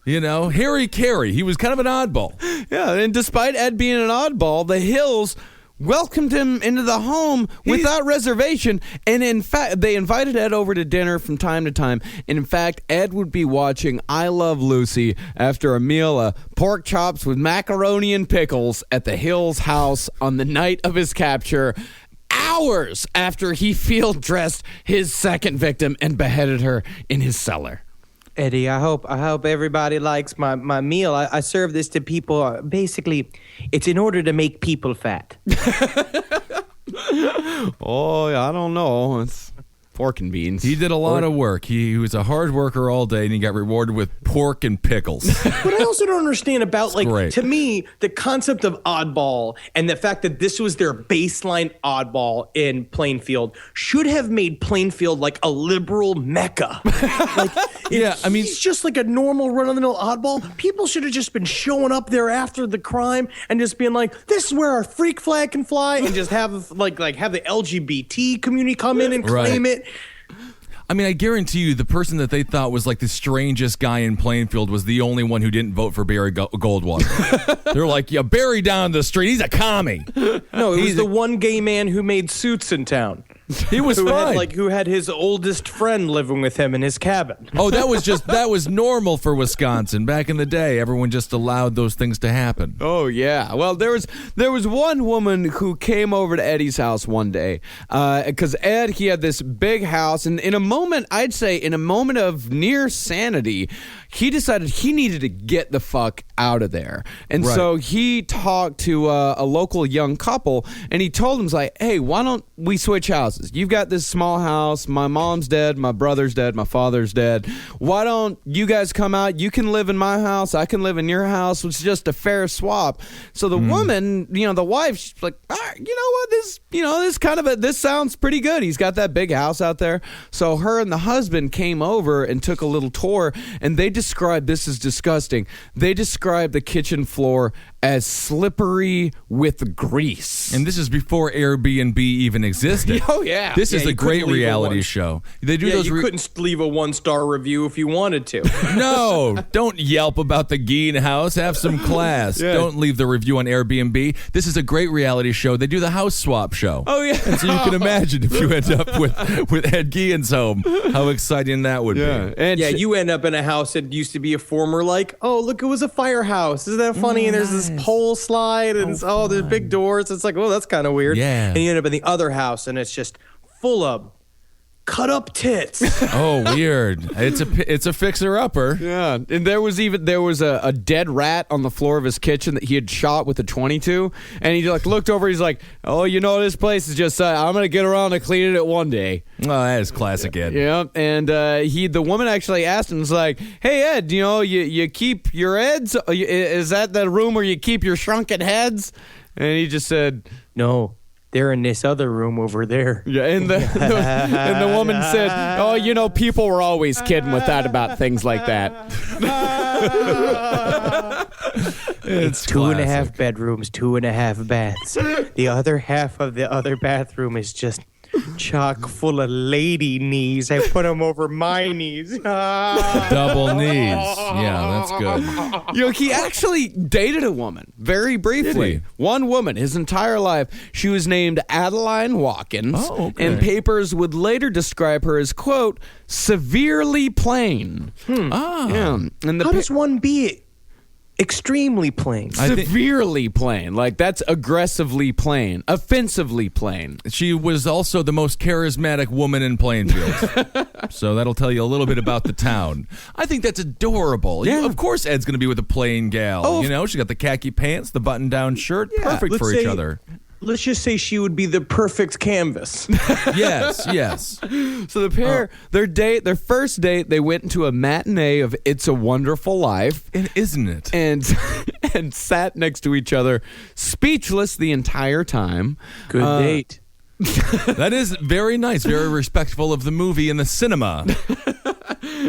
You know, Harry Carey, he was kind of an oddball.
Yeah, and despite Ed being an oddball, the Hills welcomed him into the home without reservation. And in fact, they invited Ed over to dinner from time to time. And in fact, Ed would be watching I Love Lucy after a meal of pork chops with macaroni and pickles at the Hills house on the night of his capture, hours after he field dressed his second victim and beheaded her in his cellar.
Eddie, I hope everybody likes my meal. I serve this to people. Basically, it's in order to make people fat.
Oh, I don't know. It's pork and beans.
He did a lot of work. He was a hard worker all day, and he got rewarded with pork and pickles.
What I also don't understand about,
great.
To me, the concept of oddball and the fact that this was their baseline oddball in Plainfield should have made Plainfield like a liberal mecca. He's just like a normal run-of-the-mill oddball. People should have just been showing up there after the crime and just being like, this is where our freak flag can fly, and just have have the LGBT community come in and claim it.
I mean, I guarantee you the person that they thought was like the strangest guy in Plainfield was the only one who didn't vote for Barry Goldwater. They're like, yeah, Barry down the street, he's a commie.
No, it was the one gay man who made suits in town.
He was fine.
Who had his oldest friend living with him in his cabin.
Oh, that was normal for Wisconsin back in the day. Everyone just allowed those things to happen.
Oh yeah. Well, there was one woman who came over to Eddie's house one day because Ed, he had this big house, and in a moment of near sanity, he decided he needed to get the fuck out of there. And so he talked to a local young couple, and he told them, like, hey, why don't we switch houses? You've got this small house. My mom's dead. My brother's dead. My father's dead. Why don't you guys come out? You can live in my house. I can live in your house. It's just a fair swap. So the woman, the wife, she's like, all right, you know what? This sounds pretty good. He's got that big house out there. So her and the husband came over and took a little tour, and they described, this is disgusting, they described the kitchen floor as slippery with grease.
And this is before Airbnb even existed.
Oh, yeah.
This is a great reality show. They do those.
You couldn't leave a 1-star review if you wanted to.
No, don't Yelp about the Gein house. Have some class. Don't leave the review on Airbnb. This is a great reality show. They do the house swap show.
Oh, yeah.
And so you can imagine if you end up with Ed Gein's home, how exciting that would be.
And
you end up in a house that used to be a former, oh, look, it was a firehouse. Isn't that funny? And there's this pole slide, and there's big doors. It's like, oh, that's kind of weird.
Yeah.
And you end up in the other house, and it's just full of cut up tits.
Oh, weird. It's a fixer-upper.
Yeah, and there was a dead rat on the floor of his kitchen that he had shot with a .22, and he looked over. He's like, "Oh, this place is just. I'm gonna get around to cleaning it one day."
Oh, that is classic Ed.
Yeah, and the woman actually asked him, was like, "Hey Ed, you keep your heads? Is that the room where you keep your shrunken heads?" And he just said,
"No. They're in this other room over there."
Yeah, and the woman said, "Oh, people were always kidding with that about things like that."
It's 2.5 bedrooms, 2.5 baths. The other half of the other bathroom is just chock full of lady knees. I put them over my knees.
Double knees. Yeah, that's good.
He actually dated a woman very briefly.
Did he?
One woman his entire life. She was named Adeline Watkins.
Oh, okay.
And papers would later describe her as, quote, severely plain. Yeah. And
How does one be extremely plain?
Severely plain. Like, that's aggressively plain. Offensively plain.
She was also the most charismatic woman in Plainfield. So that'll tell you a little bit about the town. I think that's adorable.
Yeah.
Of course Ed's going to be with a plain gal. She got the khaki pants, the button-down shirt. Perfect
Let's
for
say-
each other.
Let's just say she would be the perfect canvas.
Yes.
So the pair, their first date, they went into a matinee of It's a Wonderful Life.
And isn't it?
And sat next to each other, speechless the entire time.
Good date.
That
is very nice, very respectful of the movie and the cinema.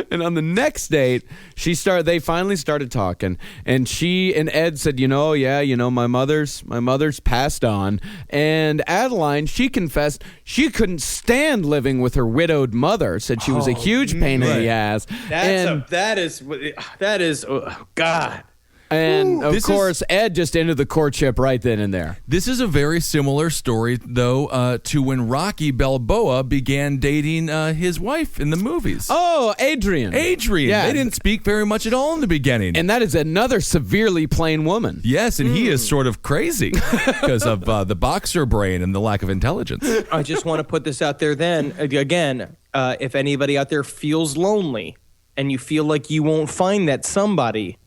And on the next date, they finally started talking, and she and Ed said, my mother's passed on. And Adeline, she confessed she couldn't stand living with her widowed mother, said she was a huge pain in the ass.
That is God.
And of course, Ed just ended the courtship right then and there.
This is a very similar story, though, to when Rocky Balboa began dating his wife in the movies.
Oh, Adrian.
Yeah. They didn't speak very much at all in the beginning.
And that is another severely plain woman.
Yes, and he is sort of crazy because of the boxer brain and the lack of intelligence.
I just want to put this out there then. Again, if anybody out there feels lonely and you feel like you won't find that somebody,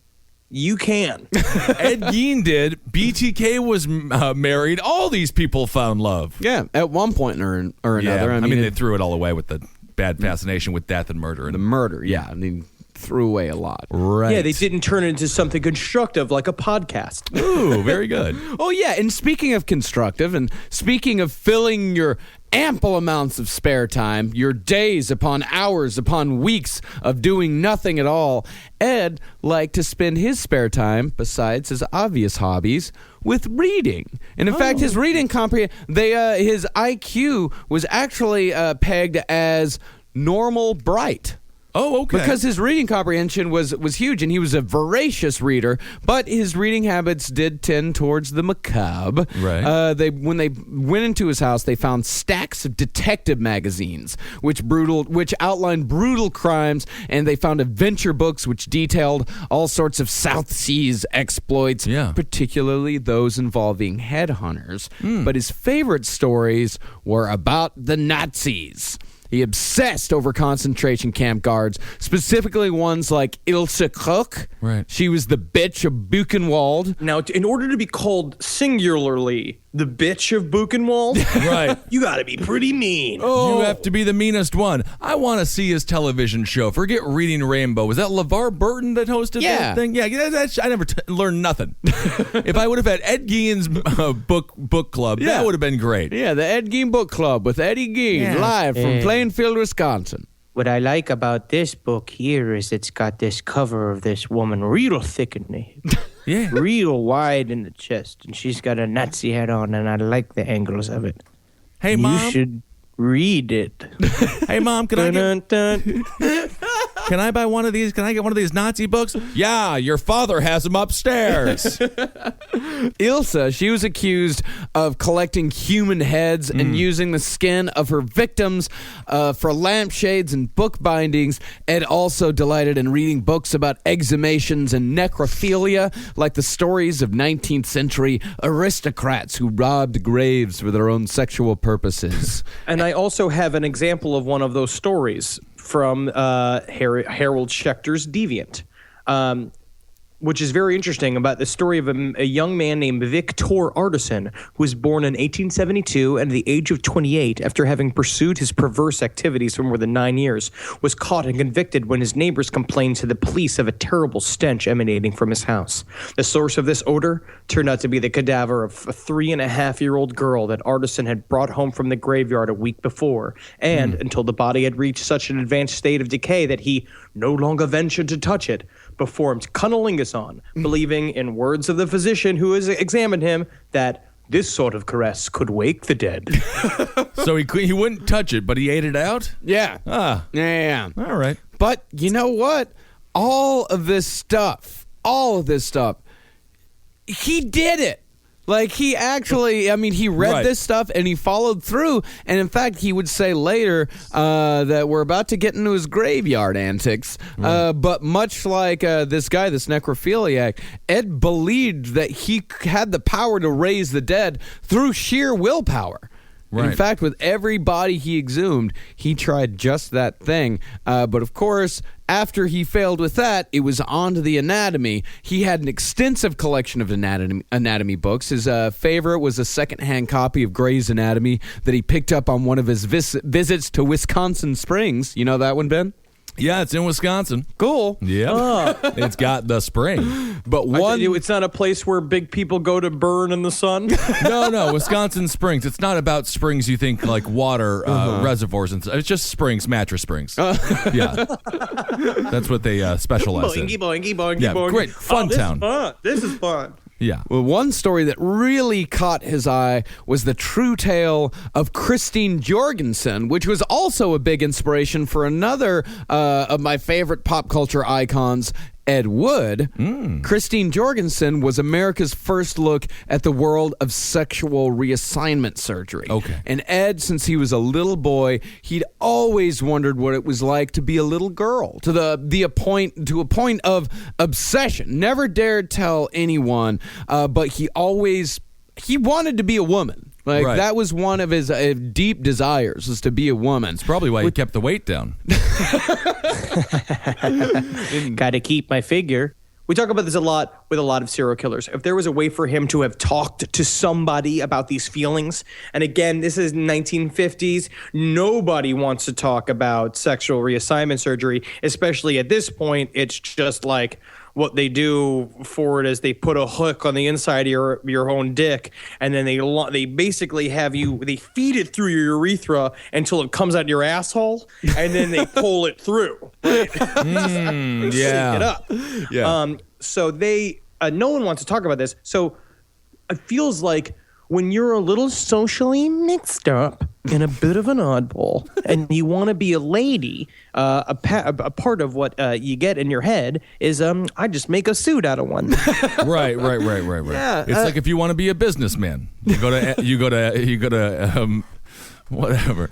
you can.
Ed Gein did. BTK was married. All these people found love.
Yeah, at one point or another.
I mean, they threw it all away with the bad fascination with death and murder.
The murder, yeah. I mean, threw away a lot.
Right.
Yeah, they didn't turn it into something constructive like a podcast.
Ooh, very good.
Oh, yeah, and speaking of constructive and speaking of filling your ample amounts of spare time, your days upon hours upon weeks of doing nothing at all, Ed liked to spend his spare time, besides his obvious hobbies, with reading. And in fact, his reading his IQ was actually pegged as normal bright.
Oh, okay.
Because his reading comprehension was huge, and he was a voracious reader, but his reading habits did tend towards the macabre.
Right.
When they went into his house, they found stacks of detective magazines, which outlined brutal crimes, and they found adventure books which detailed all sorts of South Seas exploits, particularly those involving headhunters. But his favorite stories were about the Nazis. He obsessed over concentration camp guards, specifically ones like Ilse Kruk.
Right.
She was the bitch of Buchenwald.
Now, in order to be called singularly the bitch of Buchenwald,
Right.
you got to be pretty mean.
You have to be the meanest one. I want to see his television show. Forget Reading Rainbow. Was that LeVar Burton that hosted that thing? Yeah, I never learned nothing. If I would have had Ed Gein's book club, that would have been great.
Yeah, the Ed Gein Book Club with Eddie Gein, live from Plainfield, Wisconsin.
What I like about this book here is it's got this cover of this woman real thick in the hip.
Yeah.
Real wide in the chest, and she's got a Nazi hat on, and I like the angles of it.
Hey, Mom.
You should read it.
Hey, Mom, can I buy one of these? Can I get one of these Nazi books? Yeah, your father has them upstairs.
Ilse, she was accused of collecting human heads and using the skin of her victims for lampshades and book bindings. Ed also delighted in reading books about exhumations and necrophilia, like the stories of 19th century aristocrats who robbed graves for their own sexual purposes.
And I also have an example of one of those stories from Harold Schechter's Deviant, which is very interesting, about the story of a young man named Victor Artisan, who was born in 1872 and at the age of 28, after having pursued his perverse activities for more than 9 years, was caught and convicted when his neighbors complained to the police of a terrible stench emanating from his house. The source of this odor turned out to be the cadaver of a 3.5-year-old girl that Artisan had brought home from the graveyard a week before, and until the body had reached such an advanced state of decay that he no longer ventured to touch it, performed cunnilingus on, believing, in words of the physician who has examined him, that this sort of caress could wake the dead.
So he wouldn't touch it, but he ate it out?
Yeah.
Yeah. All right.
But you know what? All of this stuff, he did it. Like, he actually, he read this stuff and he followed through. And in fact, he would say later that we're about to get into his graveyard antics. But much like this guy, this necrophiliac, Ed believed that he had the power to raise the dead through sheer willpower. Right. In fact, with every body he exhumed, he tried just that thing. But of course, after he failed with that, it was on to the anatomy. He had an extensive collection of anatomy books. His favorite was a secondhand copy of Gray's Anatomy that he picked up on one of his visits to Wisconsin Springs. You know that one, Ben?
Yeah, it's in Wisconsin.
Cool.
Yeah. It's got the spring.
But
it's not a place where big people go to burn in the sun?
No, Wisconsin Springs. It's not about springs you think like water reservoirs and stuff. It's just springs, mattress springs. Yeah. That's what they specialize in.
Boingy.
Great. Fun town.
This is fun.
Yeah.
Well, one story that really caught his eye was the true tale of Christine Jorgensen, which was also a big inspiration for another of my favorite pop culture icons, Ed Wood. Christine Jorgensen was America's first look at the world of sexual reassignment surgery.
Okay.
And Ed, since he was a little boy, he'd always wondered what it was like to be a little girl, to a point of obsession. Never dared tell anyone, but he wanted to be a woman. Like, that was one of his deep desires, was to be a woman.
It's probably why he kept the weight down.
Got to keep my figure. We talk about this a lot with a lot of serial killers. If there was a way for him to have talked to somebody about these feelings, and again, this is 1950s, nobody wants to talk about sexual reassignment surgery, especially at this point. It's just like, what they do for it is they put a hook on the inside of your own dick, and then they basically they feed it through your urethra until it comes out your asshole, and then they pull it through. Right?
Yeah.
It up.
Yeah.
So no one wants to talk about this. So it feels like when you're a little socially mixed up and a bit of an oddball, and you want to be a lady, a part of what you get in your head is, I just make a suit out of one.
Right. Yeah, it's like if you want to be a businessman, you go to Whatever.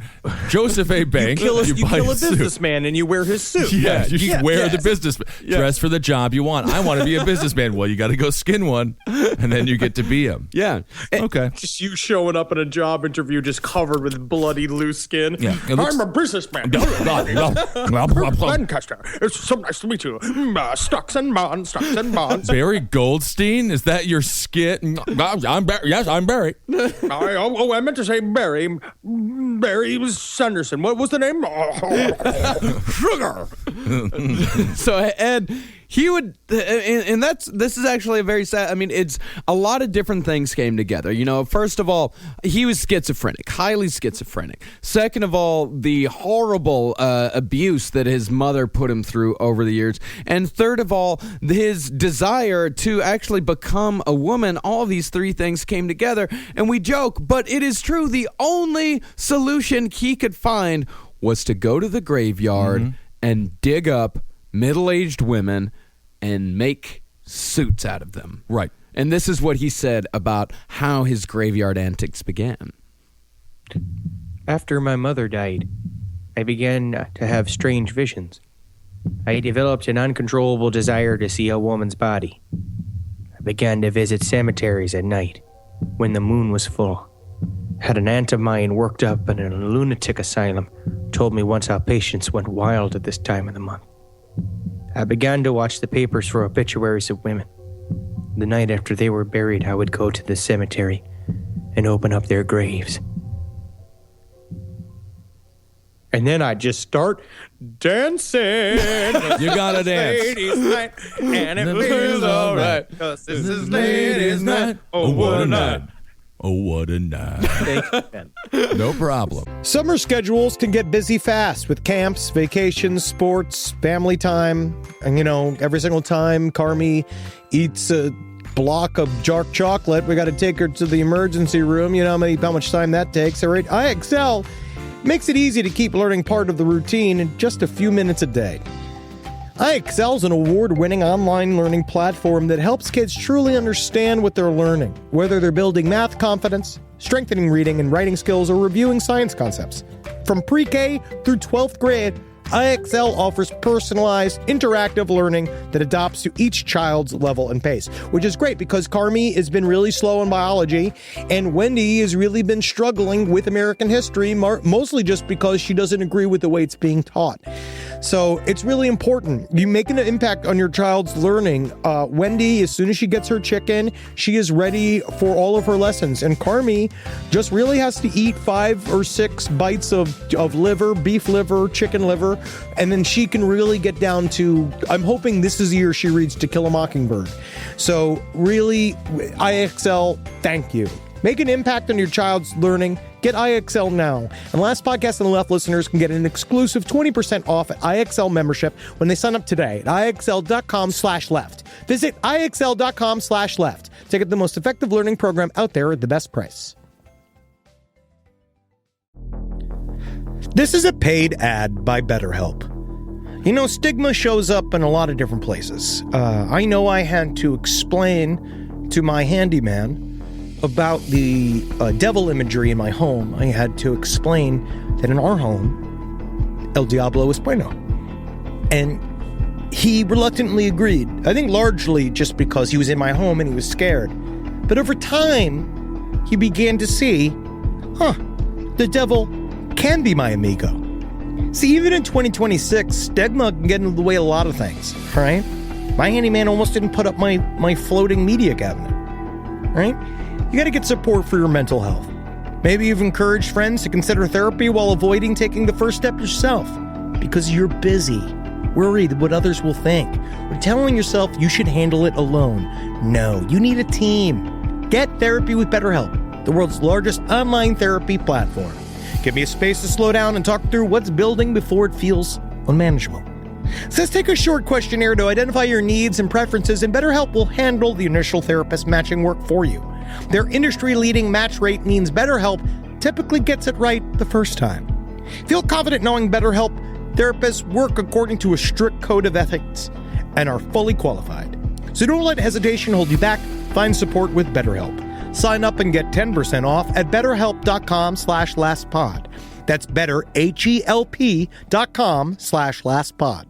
Joseph A. Bank.
You
buy
kill a
suit.
businessman and you wear his suit.
Yeah, you should wear the business dress for the job you want. I want to be a businessman. Well, you got to go skin one, and then you get to be him.
Yeah.
Okay.
Just you showing up in a job interview just covered with bloody loose skin.
Yeah, it looks-
I'm a businessman. Lancaster. It's so nice to meet you. Stocks and bonds.
Barry Goldstein? Is that your skit? I'm Barry. Yes, I'm Barry.
I meant to say Barry. Barry Sanderson. What was the name? Sugar.
So Ed, he would, and this is actually a very sad. I mean, it's a lot of different things came together. You know, first of all, he was schizophrenic, highly schizophrenic. Second of all, the horrible abuse that his mother put him through over the years, and third of all, his desire to actually become a woman. All these three things came together, and we joke, but it is true. The only solution he could find was to go to the graveyard and dig up middle-aged women and make suits out of them.
Right.
And this is what he said about how his graveyard antics began.
After my mother died, I began to have strange visions. I developed an uncontrollable desire to see a woman's body. I began to visit cemeteries at night when the moon was full. Had an aunt of mine worked up in a lunatic asylum, told me once how patients went wild at this time of the month. I began to watch the papers for obituaries of women. The night after they were buried, I would go to the cemetery and open up their graves. And then I'd just start dancing.
You gotta dance.
Ladies' night, and it feels all right. 'Cause this is ladies' night. Oh, what a night.
Oh, what a night.
Thank you, Ben.
No problem.
Summer schedules can get busy fast with camps, vacations, sports, family time. And, you know, every single time Carmi eats a block of dark chocolate, we got to take her to the emergency room. You know how much time that takes. All right, IXL makes it easy to keep learning part of the routine in just a few minutes a day. IXL is an award-winning online learning platform that helps kids truly understand what they're learning, whether they're building math confidence, strengthening reading and writing skills, or reviewing science concepts. From pre-K through 12th grade, IXL offers personalized, interactive learning that adapts to each child's level and pace, which is great because Carmi has been really slow in biology, and Wendy has really been struggling with American history, mostly just because she doesn't agree with the way it's being taught. So it's really important. You make an impact on your child's learning. Wendy, as soon as she gets her chicken, she is ready for all of her lessons. And Carmi just really has to eat 5 or 6 bites of liver, beef liver, chicken liver, and then she can really get down to, I'm hoping this is the year she reads To Kill a Mockingbird. So really, IXL, thank you. Make an impact on your child's learning. Get IXL now. And Last Podcast on the Left listeners can get an exclusive 20% off at IXL membership when they sign up today at IXL.com/left. Visit IXL.com/left to get the most effective learning program out there at the best price. This is a paid ad by BetterHelp. You know, stigma shows up in a lot of different places. I know I had to explain to my handyman about the devil imagery in my home. I had to explain that in our home, El Diablo es bueno. And he reluctantly agreed. I think largely just because he was in my home and he was scared. But over time, he began to see, the devil can be my amigo. See, even in 2026, stigma can get in the way of a lot of things, right? My handyman almost didn't put up my floating media cabinet, right? You got to get support for your mental health. Maybe you've encouraged friends to consider therapy while avoiding taking the first step yourself because you're busy, worried what others will think, or telling yourself you should handle it alone. No, you need a team. Get therapy with BetterHelp, the world's largest online therapy platform. Give me a space to slow down and talk through what's building before it feels unmanageable. So let's take a short questionnaire to identify your needs and preferences, and BetterHelp will handle the initial therapist matching work for you. Their industry-leading match rate means BetterHelp typically gets it right the first time. Feel confident knowing BetterHelp therapists work according to a strict code of ethics and are fully qualified. So don't let hesitation hold you back. Find support with BetterHelp. Sign up and get 10% off at betterhelp.com/lastpod. That's betterhelp.com/lastpod.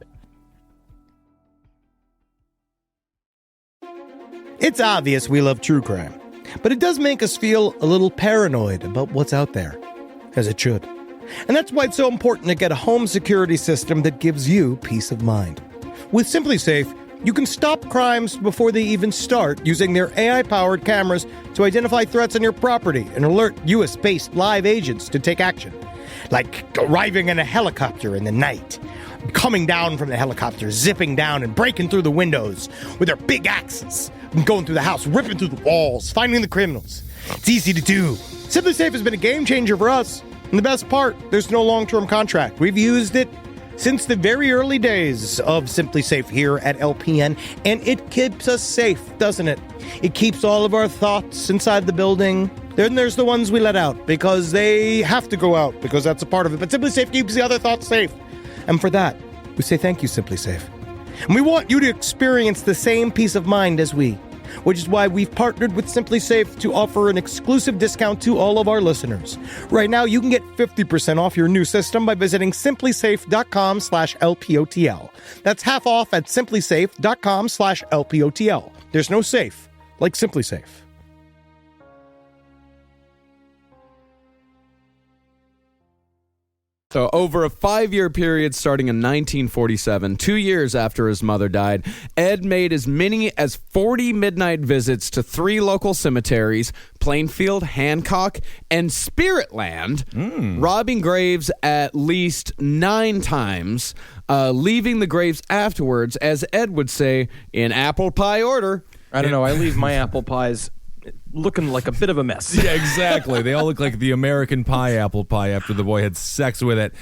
It's obvious we love true crime, but it does make us feel a little paranoid about what's out there, as it should. And that's why it's so important to get a home security system that gives you peace of mind. With SimpliSafe, you can stop crimes before they even start using their AI-powered cameras to identify threats on your property and alert US-based live agents to take action. Like arriving in a helicopter in the night, coming down from the helicopter, zipping down and breaking through the windows with their big axes, and going through the house, ripping through the walls, finding the criminals. It's easy to do. SimpliSafe has been a game changer for us. And the best part, there's no long-term contract. We've used it since the very early days of SimpliSafe here at LPN, and it keeps us safe, doesn't it? It keeps all of our thoughts inside the building. Then there's the ones we let out because they have to go out because that's a part of it. But SimpliSafe keeps the other thoughts safe. And for that, we say thank you, SimpliSafe. And we want you to experience the same peace of mind as we, which is why we've partnered with SimpliSafe to offer an exclusive discount to all of our listeners. Right now, you can get 50% off your new system by visiting simplysafe.com/LPOTL. That's half off at simplysafe.com/LPOTL. There's no safe like SimpliSafe.
So over a 5-year period starting in 1947, 2 years after his mother died, Ed made as many as 40 midnight visits to 3 local cemeteries, Plainfield, Hancock, and Spiritland, robbing graves at least 9 times, leaving the graves afterwards, as Ed would say, in apple pie order.
I don't know. I leave my apple pies looking like a bit of a mess.
Yeah, exactly. They all look like the American pie apple pie after the boy had sex with it.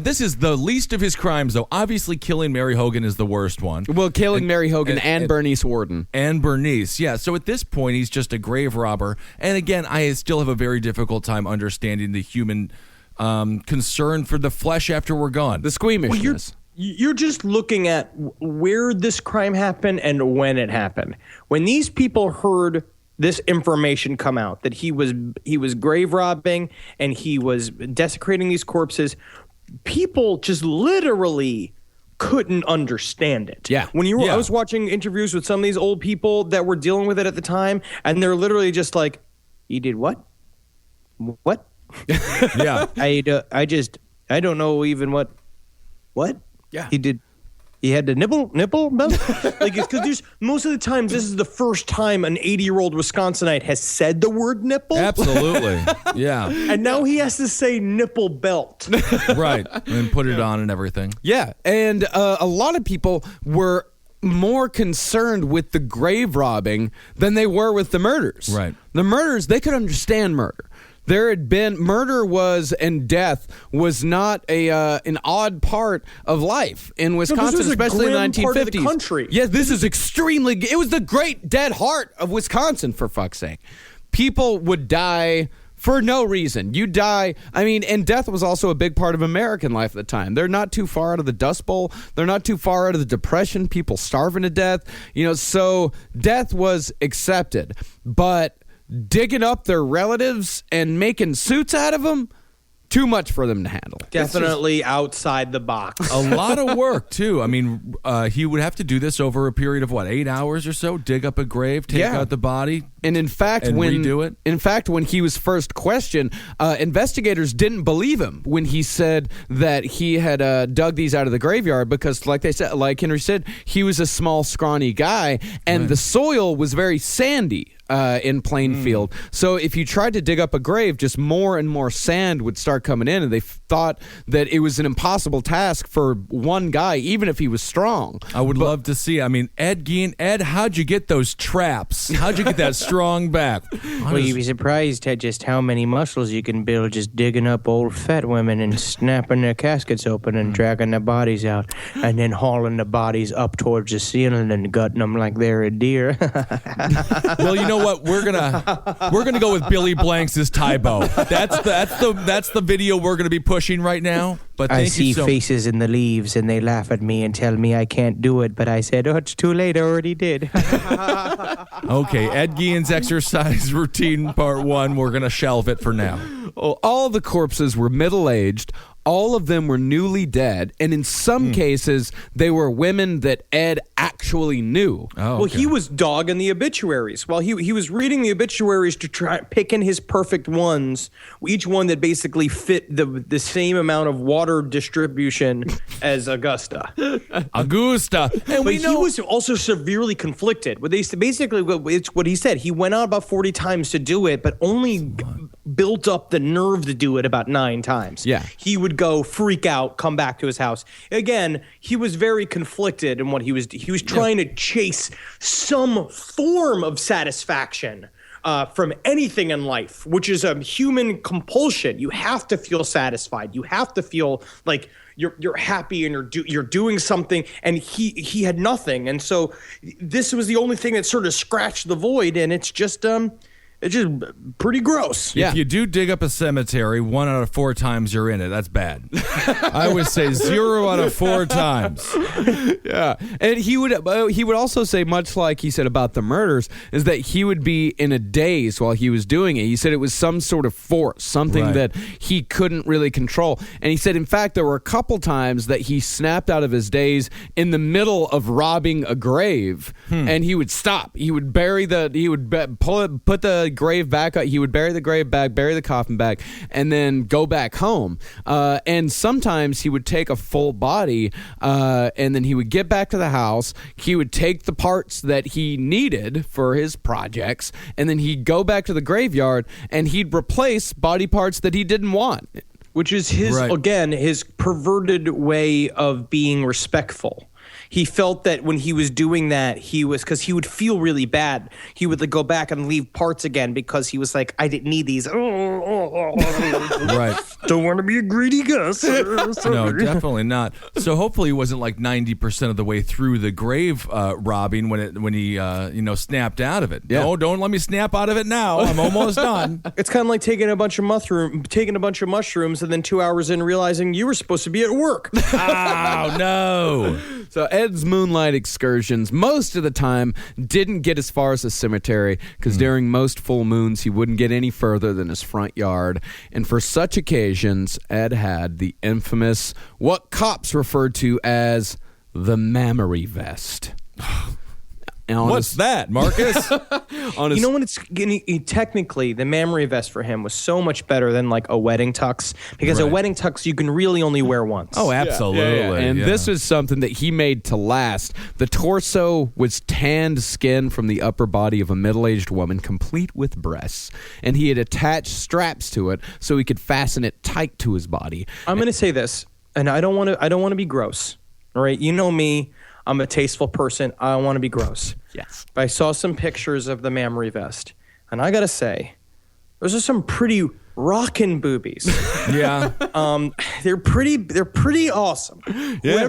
This is the least of his crimes, though. Obviously, killing Mary Hogan is the worst one.
Well, killing Mary Hogan and Bernice Worden.
And Bernice, yeah. So at this point, he's just a grave robber. And again, I still have a very difficult time understanding the human concern for the flesh after we're gone.
The squeamishness.
You're just looking at where this crime happened and when it happened. When these people heard this information come out that he was grave robbing and he was desecrating these corpses, people just literally couldn't understand it.
Yeah.
I was watching interviews with some of these old people that were dealing with it at the time, and they're literally just like, "You did what? What?
Yeah.
I don't know even what?
Yeah.
He had the nipple like, because there's most of the times this is the first time an 80-year-old Wisconsinite has said the word nipple.
Absolutely. Yeah.
And now he has to say nipple belt.
Right. And put it on and everything.
Yeah. And a lot of people were more concerned with the grave robbing than they were with the murders.
Right.
The murders, they could understand murder. There had been and death was not an odd part of life in Wisconsin, especially in the 1950s.
Part of the country.
Yeah, this is it was the great dead heart of Wisconsin, for fuck's sake. People would die for no reason. You die, and death was also a big part of American life at the time. They're not too far out of the Dust Bowl. They're not too far out of the Depression, people starving to death. So death was accepted. But digging up their relatives and making suits out of them, too much for them to handle.
Definitely outside the box.
A lot of work, too. He would have to do this over a period of, 8 hours or so? Dig up a grave, take out the body,
and in fact,
redo it?
In fact, when he was first questioned, investigators didn't believe him when he said that he had dug these out of the graveyard because, like Henry said, he was a small, scrawny guy, and the soil was very sandy. In Plainfield. So if you tried to dig up a grave, just more and more sand would start coming in, and they thought that it was an impossible task for one guy, even if he was strong.
I would love to see. Ed Gein, how'd you get those traps? How'd you get that strong back?
Well, you'd be surprised at just how many muscles you can build just digging up old fat women and snapping their caskets open and dragging their bodies out and then hauling the bodies up towards the ceiling and gutting them like they're a deer.
Well, you know know what? We're gonna go with Billy Blanks' Tybo. That's the video we're gonna be pushing right now. But
I
thank
see
you so
faces in the leaves, and they laugh at me and tell me I can't do it. But I said, "Oh, it's too late. I already did."
Okay, Ed Gein's exercise routine part 1. We're gonna shelve it for now.
All the corpses were middle-aged. All of them were newly dead, and in some cases, they were women that Ed actually knew.
Oh,
Well, he was dogging the obituaries. While he was reading the obituaries to try picking his perfect ones, each one that basically fit the same amount of water distribution as Augusta.
Augusta, and
But he was also severely conflicted. Basically, it's what he said. He went out about 40 times to do it, but only built up the nerve to do it about 9 times.
Yeah.
He would go freak out, come back to his house. Again, he was very conflicted in what he was trying to chase some form of satisfaction from anything in life, which is a human compulsion. You have to feel satisfied. You have to feel like you're happy and you're doing something, and he had nothing. And so this was the only thing that sort of scratched the void, and it's just pretty gross.
Yeah.
If you do dig up a cemetery, 1 out of 4 times you're in it. That's bad. I would say 0 out of 4 times.
Yeah, and he would also say, much like he said about the murders, is that he would be in a daze while he was doing it. He said it was some sort of force, something that he couldn't really control. And he said, in fact, there were a couple times that he snapped out of his daze in the middle of robbing a grave, and he would stop. He would put the grave back up. He would bury the grave back, bury the coffin back, and then go back home. And sometimes he would take a full body, and then he would get back to the house. He would take the parts that he needed for his projects, and then he'd go back to the graveyard, and he'd replace body parts that he didn't want.
Which is his perverted way of being respectful. He felt that when he was doing that, because he would feel really bad. He would go back and leave parts again because he was like, I didn't need these.
Right.
Don't want to be a greedy Gus.
No, definitely not. So hopefully he wasn't like 90% of the way through the grave robbing when he snapped out of it.
Yeah.
No, don't let me snap out of it now. I'm almost done.
It's kind of like taking a bunch of mushrooms, and then 2 hours in realizing you were supposed to be at work.
Oh no.
So Ed's moonlight excursions most of the time didn't get as far as the cemetery, because during most full moons he wouldn't get any further than his front yard. And for such occasions, Ed had the infamous, what cops referred to as the mammary vest.
What's that, Marcus?
Technically, the mammary vest for him was so much better than like a wedding tux, because a wedding tux you can really only wear once.
Oh, absolutely.
Yeah. And this was something that he made to last. The torso was tanned skin from the upper body of a middle-aged woman, complete with breasts, and he had attached straps to it so he could fasten it tight to his body.
I'm going to say this, and I don't want to be gross. All right, you know me. I'm a tasteful person. I don't want to be gross.
Yes.
But I saw some pictures of the mammary vest, and I gotta say, those are some pretty rockin' boobies.
Yeah.
They're pretty awesome.
Yeah.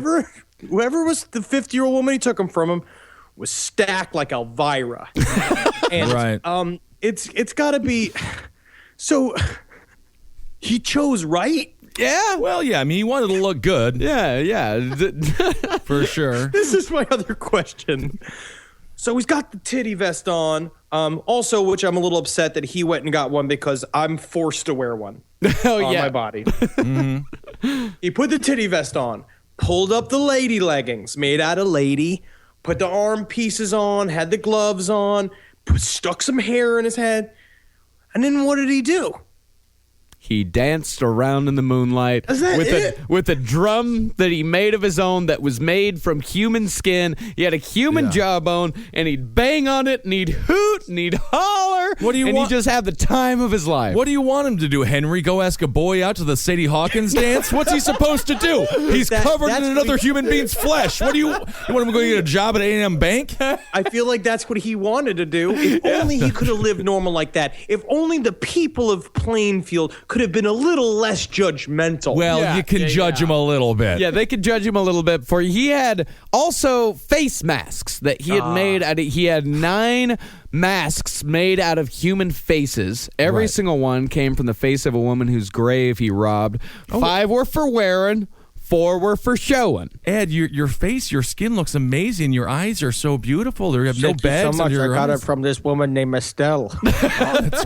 Whoever was the 50-year-old woman he took them from him was stacked like Elvira. And
right.
It's gotta be. So he chose right.
Yeah.
Well, yeah. I mean, he wanted to look good.
Yeah.
For sure.
This is my other question. So he's got the titty vest on. Also, which I'm a little upset that he went and got one because I'm forced to wear one on my body. Mm-hmm. He put the titty vest on, pulled up the lady leggings made out of lady, put the arm pieces on, had the gloves on, stuck some hair in his head. And then what did he do?
He danced around in the moonlight with a drum that he made of his own that was made from human skin. He had a human jawbone, and he'd bang on it, and he'd hoot, and he'd holler.
What do you want?
He'd just have the time of his life.
What do you want him to do, Henry? Go ask a boy out to the Sadie Hawkins dance? What's he supposed to do? He's covered in another human being's flesh. What do you want him to go get a job at A&M Bank?
I feel like that's what he wanted to do. If only he could have lived normal like that. If only the people of Plainfield could have been a little less judgmental.
Well, you can judge him a little bit.
Yeah, they could judge him a little bit. For he had also face masks that he had made. He had 9 masks made out of human faces. Every
Right.
single one came from the face of a woman whose grave he robbed. 5 were for wearing, 4 were for showing.
Ed, your face, your skin looks amazing. Your eyes are so beautiful. There have no
Thank you
bags
so much.
under
I
your
got
eyes.
it from this woman named Estelle.
What's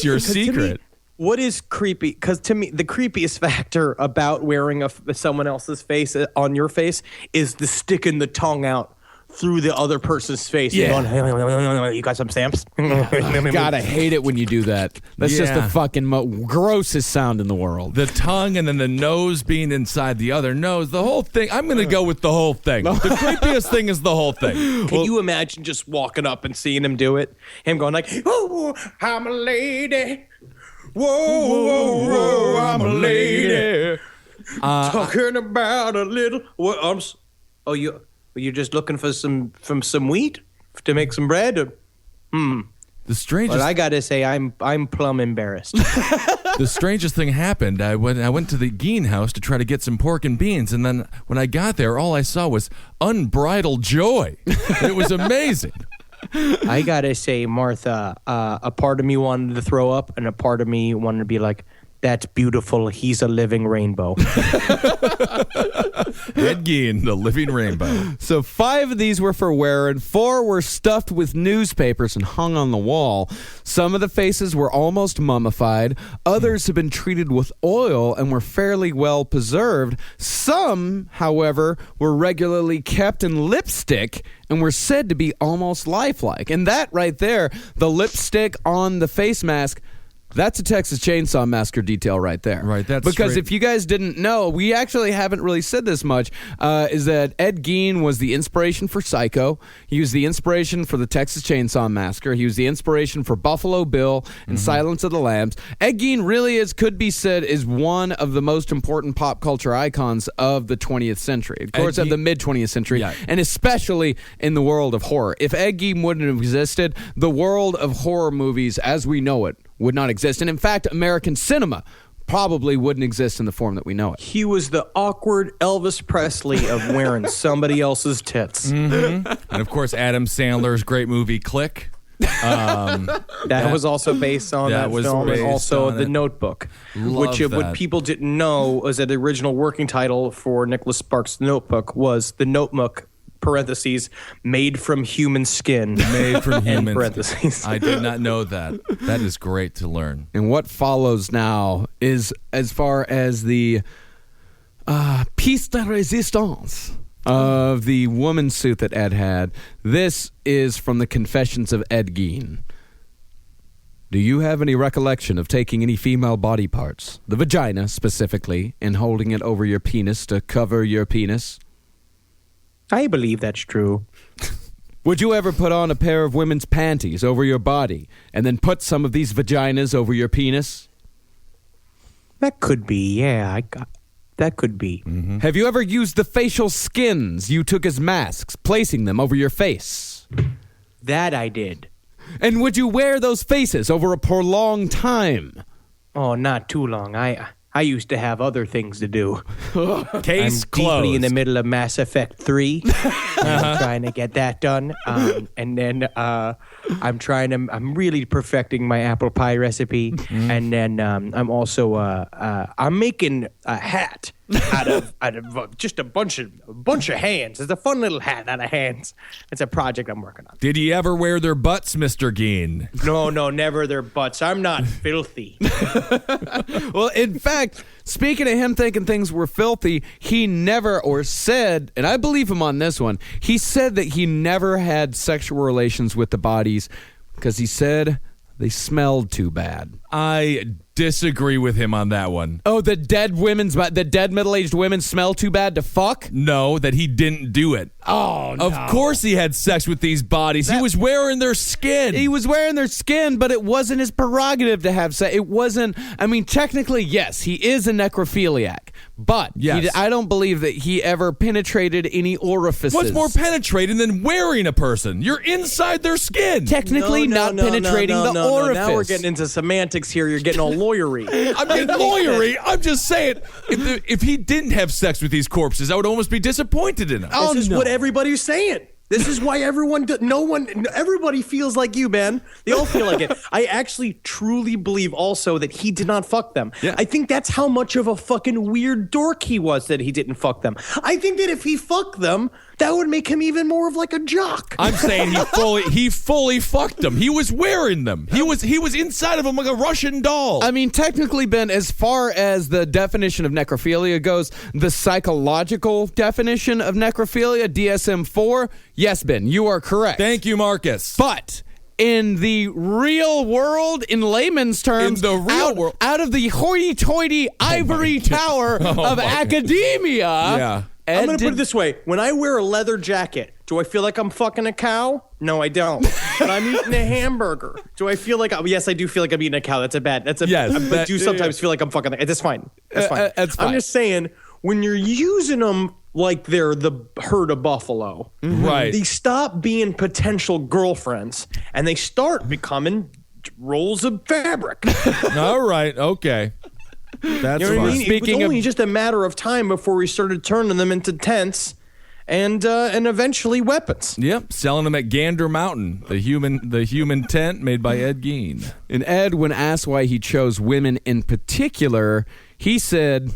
your
'Cause to me,
secret?
what is creepy? Because to me, the creepiest factor about wearing someone else's face on your face is the sticking the tongue out through the other person's face.
Yeah.
And going, you got some stamps?
God, I hate it when you do that. That's just the
Yeah.
fucking grossest sound in the world.
The tongue and then the nose being inside the other nose. The whole thing. I'm going to go with the whole thing. The creepiest thing is the whole thing.
Can you imagine just walking up and seeing him do it? Him going like, "Oh, I'm a lady. Whoa, whoa, whoa, I'm a lady. Talking about a little. What? You're just looking for some wheat to make some bread?
The strangest.
But I gotta say, I'm plumb embarrassed.
The strangest thing happened. I went to the Gein house to try to get some pork and beans, and then when I got there, all I saw was unbridled joy. It was amazing.
I gotta say, Martha, a part of me wanted to throw up, and a part of me wanted to be like, "That's beautiful. He's a living rainbow."
Ed Gein, the living rainbow.
So 5 of these were for wearing, 4 were stuffed with newspapers and hung on the wall. Some of the faces were almost mummified. Others have been treated with oil and were fairly well preserved. Some, however, were regularly kept in lipstick and were said to be almost lifelike. And that right there, the lipstick on the face mask, that's a Texas Chainsaw Massacre detail right there.
Right, that's
because
straight-
if you guys didn't know, we actually haven't really said this much, is that Ed Gein was the inspiration for Psycho. He was the inspiration for the Texas Chainsaw Massacre. He was the inspiration for Buffalo Bill and Silence of the Lambs. Ed Gein really could be said, is one of the most important pop culture icons of the 20th century. Of course, of the mid-20th century,
Yeah.
and especially in the world of horror. If Ed Gein wouldn't have existed, the world of horror movies as we know it would not exist. And in fact, American cinema probably wouldn't exist in the form that we know it.
He was the awkward Elvis Presley of wearing somebody else's tits.
And of course, Adam Sandler's great movie Click.
That was also based on
that
that,
was
film, and
based
also
on
The
it.
Notebook,
Love
which what
that.
people didn't know was that the original working title for Nicholas Sparks' Notebook was The Notebook, parentheses, made from human skin.
Made from
End
humans.
parentheses.
I did not know that. That is great to learn.
And what follows now is, as far as the piece de resistance of the woman suit that Ed had, this is from the Confessions of Ed Gein. Do you have any recollection of taking any female body parts, the vagina specifically, and holding it over your penis to cover your penis?
I believe that's true.
Would you ever put on a pair of women's panties over your body and then put some of these vaginas over your penis?
That could be, yeah. That could be.
Have you ever used the facial skins you took as masks, placing them over your face?
That I did.
And would you wear those faces over a prolonged time?
Oh, not too long. I used to have other things to do.
Case
I'm
closed.
deeply in the middle of Mass Effect 3. I'm trying to get that done. And then I'm really perfecting my apple pie recipe. And then I'm also, I'm making a hat out of just a bunch of hands. It's a fun little hat out of hands. It's a project I'm working on.
Did you ever wear their butts, Mr. Gein?
No, never their butts. I'm not filthy.
Well, in fact, speaking of him thinking things were filthy, he never, or said, and I believe him on this one, he said that he never had sexual relations with the bodies because he said they smelled too bad.
I disagree with him on that one.
Oh, the dead middle-aged women smell too bad to fuck?
No, that he didn't do it.
Oh, no.
Of course he had sex with these bodies. He was wearing their skin.
He was wearing their skin, but it wasn't his prerogative to have sex. It wasn't, I mean, technically, yes, he is a necrophiliac, but
Yes.
I don't believe that he ever penetrated any orifices.
What's more penetrating than wearing a person? You're inside their skin.
Technically not penetrating the orifice.
Now we're getting into semantics here. You're getting all lawyery.
I'm getting lawyery. I'm just saying, if he didn't have sex with these corpses, I would almost be disappointed in him.
Oh,
This is
no.
what everybody's saying. This is why everybody feels like you, man. They all feel like it. I actually truly believe also that he did not fuck them.
Yeah.
I think that's how much of a fucking weird dork he was that he didn't fuck them. I think that if he fucked them, that would make him even more of like a jock.
I'm saying he fully fucked them. He was wearing them. He was inside of them like a Russian doll.
I mean, technically, Ben, as far as the definition of necrophilia goes, the psychological definition of necrophilia, DSM-4, yes, Ben, you are correct.
Thank you, Marcus.
But in the real world, in layman's terms,
In the real world.
out of the hoity-toity ivory tower of academia,
Yeah.
I'm going to put it this way. When I wear a leather jacket, do I feel like I'm fucking a cow? No, I don't. When I'm eating a hamburger, do I feel like... yes, I do feel like I'm eating a cow.
Yes,
I do sometimes feel like I'm fucking... That's fine. That's fine.
That's fine.
I'm just saying, when you're using them like they're the herd of buffalo,
Right.
they stop being potential girlfriends, and they start becoming rolls of fabric.
All right. Okay. That's
You know what I
fine.
mean?
Speaking
it was
of-
only just a matter of time before we started turning them into tents and eventually weapons.
Yep, selling them at Gander Mountain, the human tent made by Ed Gein.
And Ed, when asked why he chose women in particular, he said,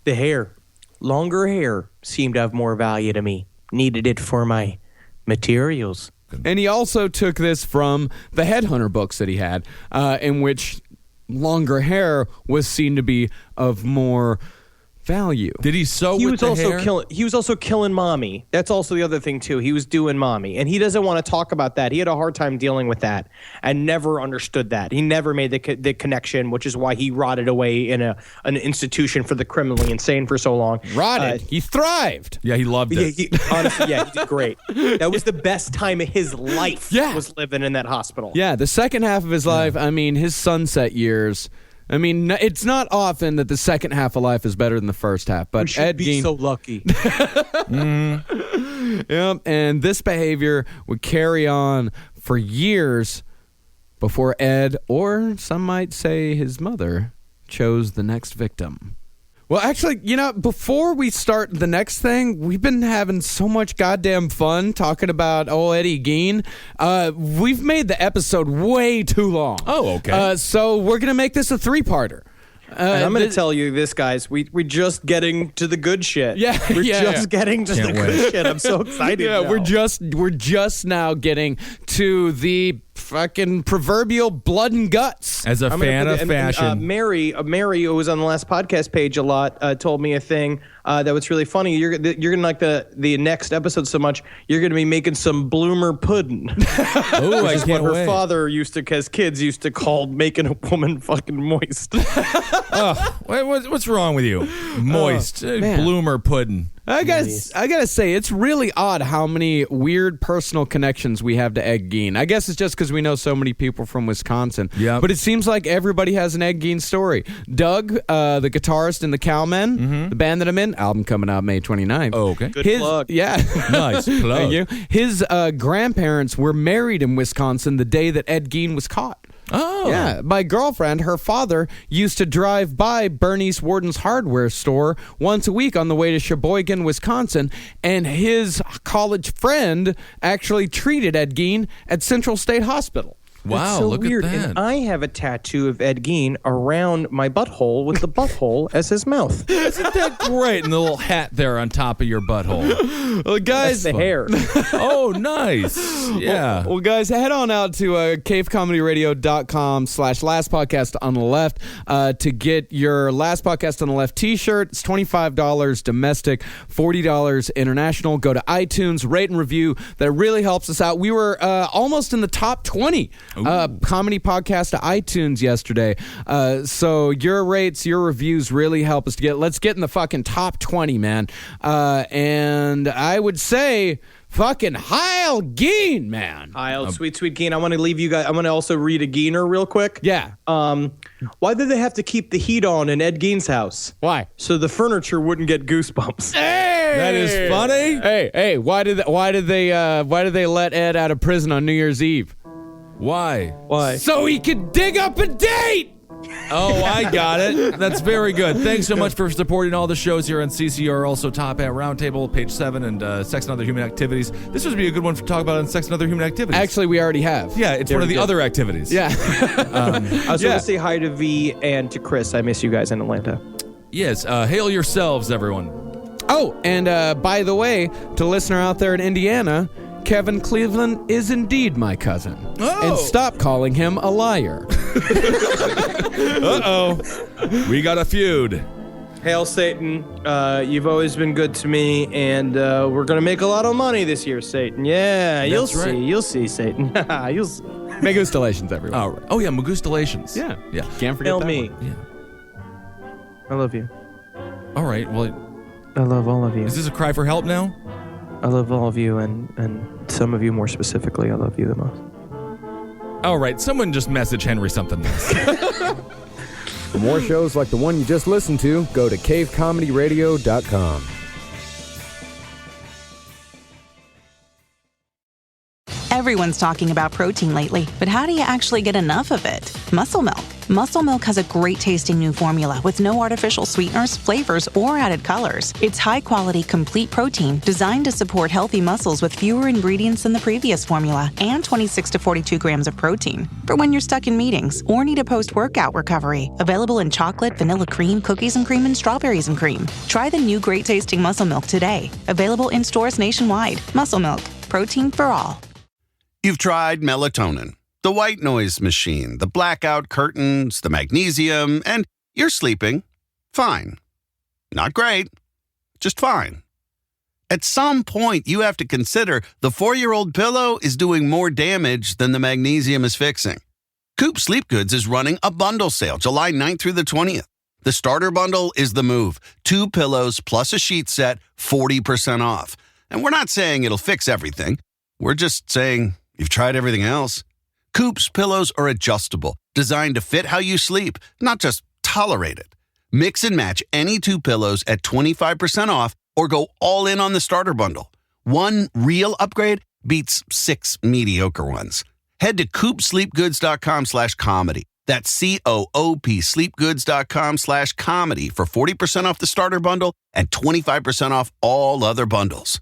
The hair, longer hair, seemed to have more value to me. Needed it for my materials.
and he also took this from the Headhunter books that he had, in which longer hair was seen to be of more value.
Did he sew
He
with
was
the
also
hair?
He was also killing mommy. That's also the other thing too. He was doing mommy, and he doesn't want to talk about that. He had a hard time dealing with that, and never understood that. He never made the connection, which is why he rotted away in an institution for the criminally insane for so long.
Rotted. He thrived.
Yeah, he loved
Yeah,
it.
honestly, he did great. That was the best time of his life.
Yeah.
Was living in that hospital.
Yeah, the second half of his life, I mean, his sunset years. I mean, it's not often that the second half of life is better than the first half, but
We should
Ed
be
Gein,
so lucky.
yep, and this behavior would carry on for years before Ed, or some might say his mother, chose the next victim. Well, actually, before we start the next thing, we've been having so much goddamn fun talking about old Eddie Gein. We've made the episode way too long.
Oh, okay.
So we're going to make this a three-parter.
And I'm going to tell you this, guys. We're just getting to the good shit.
Yeah,
we're
yeah,
just
yeah.
getting to the good shit. I'm so excited.
Yeah,
now.
we're just now getting to the fucking proverbial blood and guts.
As a
I'm gonna
fan
put
of
it- and,
fashion.
Mary, who was on the last podcast page a lot, told me a thing that was really funny. You're gonna like the next episode so much. You're gonna be making some bloomer pudding.
Oh, I
Which is
can't
what her
wait.
father as kids used to call making a woman fucking moist.
What's wrong with you? Moist.
man.
Bloomer pudding.
I gotta say, it's really odd how many weird personal connections we have to Ed Gein. I guess it's just because we know so many people from Wisconsin.
Yep.
But it seems like everybody has an Ed Gein story. Doug, the guitarist in the Cowmen, the band that I'm in, album coming out May 29th.
Oh, okay.
Good plug.
Yeah.
Nice plug.
Thank you. His grandparents were married in Wisconsin the day that Ed Gein was caught.
Oh.
Yeah, my girlfriend, her father, used to drive by Bernice Warden's hardware store once a week on the way to Sheboygan, Wisconsin, and his college friend actually treated Ed Gein at Central State Hospital.
Wow,
That's so
look
weird.
at that.
And I have a tattoo of Ed Gein around my butthole with the butthole as his mouth.
Isn't that great? And the little hat there on top of your butthole.
Well, guys,
The hair.
Oh, nice. Yeah.
Well, guys, head on out to cavecomedyradio.com/last podcast on the left to get your Last Podcast on the Left t-shirt. It's $25 domestic, $40 international. Go to iTunes, rate and review. That really helps us out. We were almost in the top 20 comedy podcast to iTunes yesterday. So your rates, your reviews really help us to let's get in the fucking top 20, man. And I would say fucking Heil Gein, man.
Heil, sweet Gein. I want to leave you guys. I want to also read a Geiner real quick.
Yeah.
Why did they have to keep the heat on in Ed Gein's house?
Why?
So the furniture wouldn't get goosebumps.
Hey!
That is funny.
Hey, why did they let Ed out of prison on New Year's Eve?
Why?
Why?
So he could dig up a date.
Oh, I got it. That's very good. Thanks so much for supporting all the shows here on CCR. Also, Top Hat Roundtable, page 7, and Sex and Other Human Activities. This would be a good one to talk about on Sex and Other Human Activities.
Actually, we already have.
Yeah, it's one of the other activities.
Yeah.
I also want to say hi to V and to Chris. I miss you guys in Atlanta.
Yes, hail yourselves, everyone.
Oh, and by the way, to listener out there in Indiana, Kevin Cleveland is indeed my cousin.
Oh.
And stop calling him a liar.
Uh-oh. We got a feud.
Hail Satan. You've always been good to me, and we're going to make a lot of money this year, Satan. Yeah, you'll
right.
see. You'll see, Satan. You'll see.
Megustalations, everyone.
Oh, oh yeah, Magustalations.
Yeah.
Yeah.
Can't forget
Hail
that
me.
one.
Yeah.
I love you.
All right, well,
I love all of you.
is this a cry for help now?
I love all of you, and some of you more specifically, I love you the most.
All right, someone just message Henry something nice.
For more shows like the one you just listened to, go to cavecomedyradio.com.
Everyone's talking about protein lately, but how do you actually get enough of it? Muscle Milk. Muscle Milk has a great tasting new formula with no artificial sweeteners, flavors, or added colors. It's high quality, complete protein designed to support healthy muscles with fewer ingredients than the previous formula and 26 to 42 grams of protein. For when you're stuck in meetings or need a post-workout recovery. Available in chocolate, vanilla cream, cookies and cream, and strawberries and cream. Try the new great tasting Muscle Milk today. Available in stores nationwide. Muscle Milk. Protein for all.
You've tried melatonin, the white noise machine, the blackout curtains, the magnesium, and you're sleeping fine. Not great, just fine. At some point, you have to consider the 4-year-old pillow is doing more damage than the magnesium is fixing. Coop Sleep Goods is running a bundle sale July 9th through the 20th. The starter bundle is the move. 2 pillows plus a sheet set, 40% off. And we're not saying it'll fix everything. We're just saying you've tried everything else. Coop's pillows are adjustable, designed to fit how you sleep, not just tolerate it. Mix and match any 2 pillows at 25% off or go all in on the starter bundle. One real upgrade beats 6 mediocre ones. Head to coopsleepgoods.com/comedy. That's COOP sleepgoods.com/comedy for 40% off the starter bundle and 25% off all other bundles.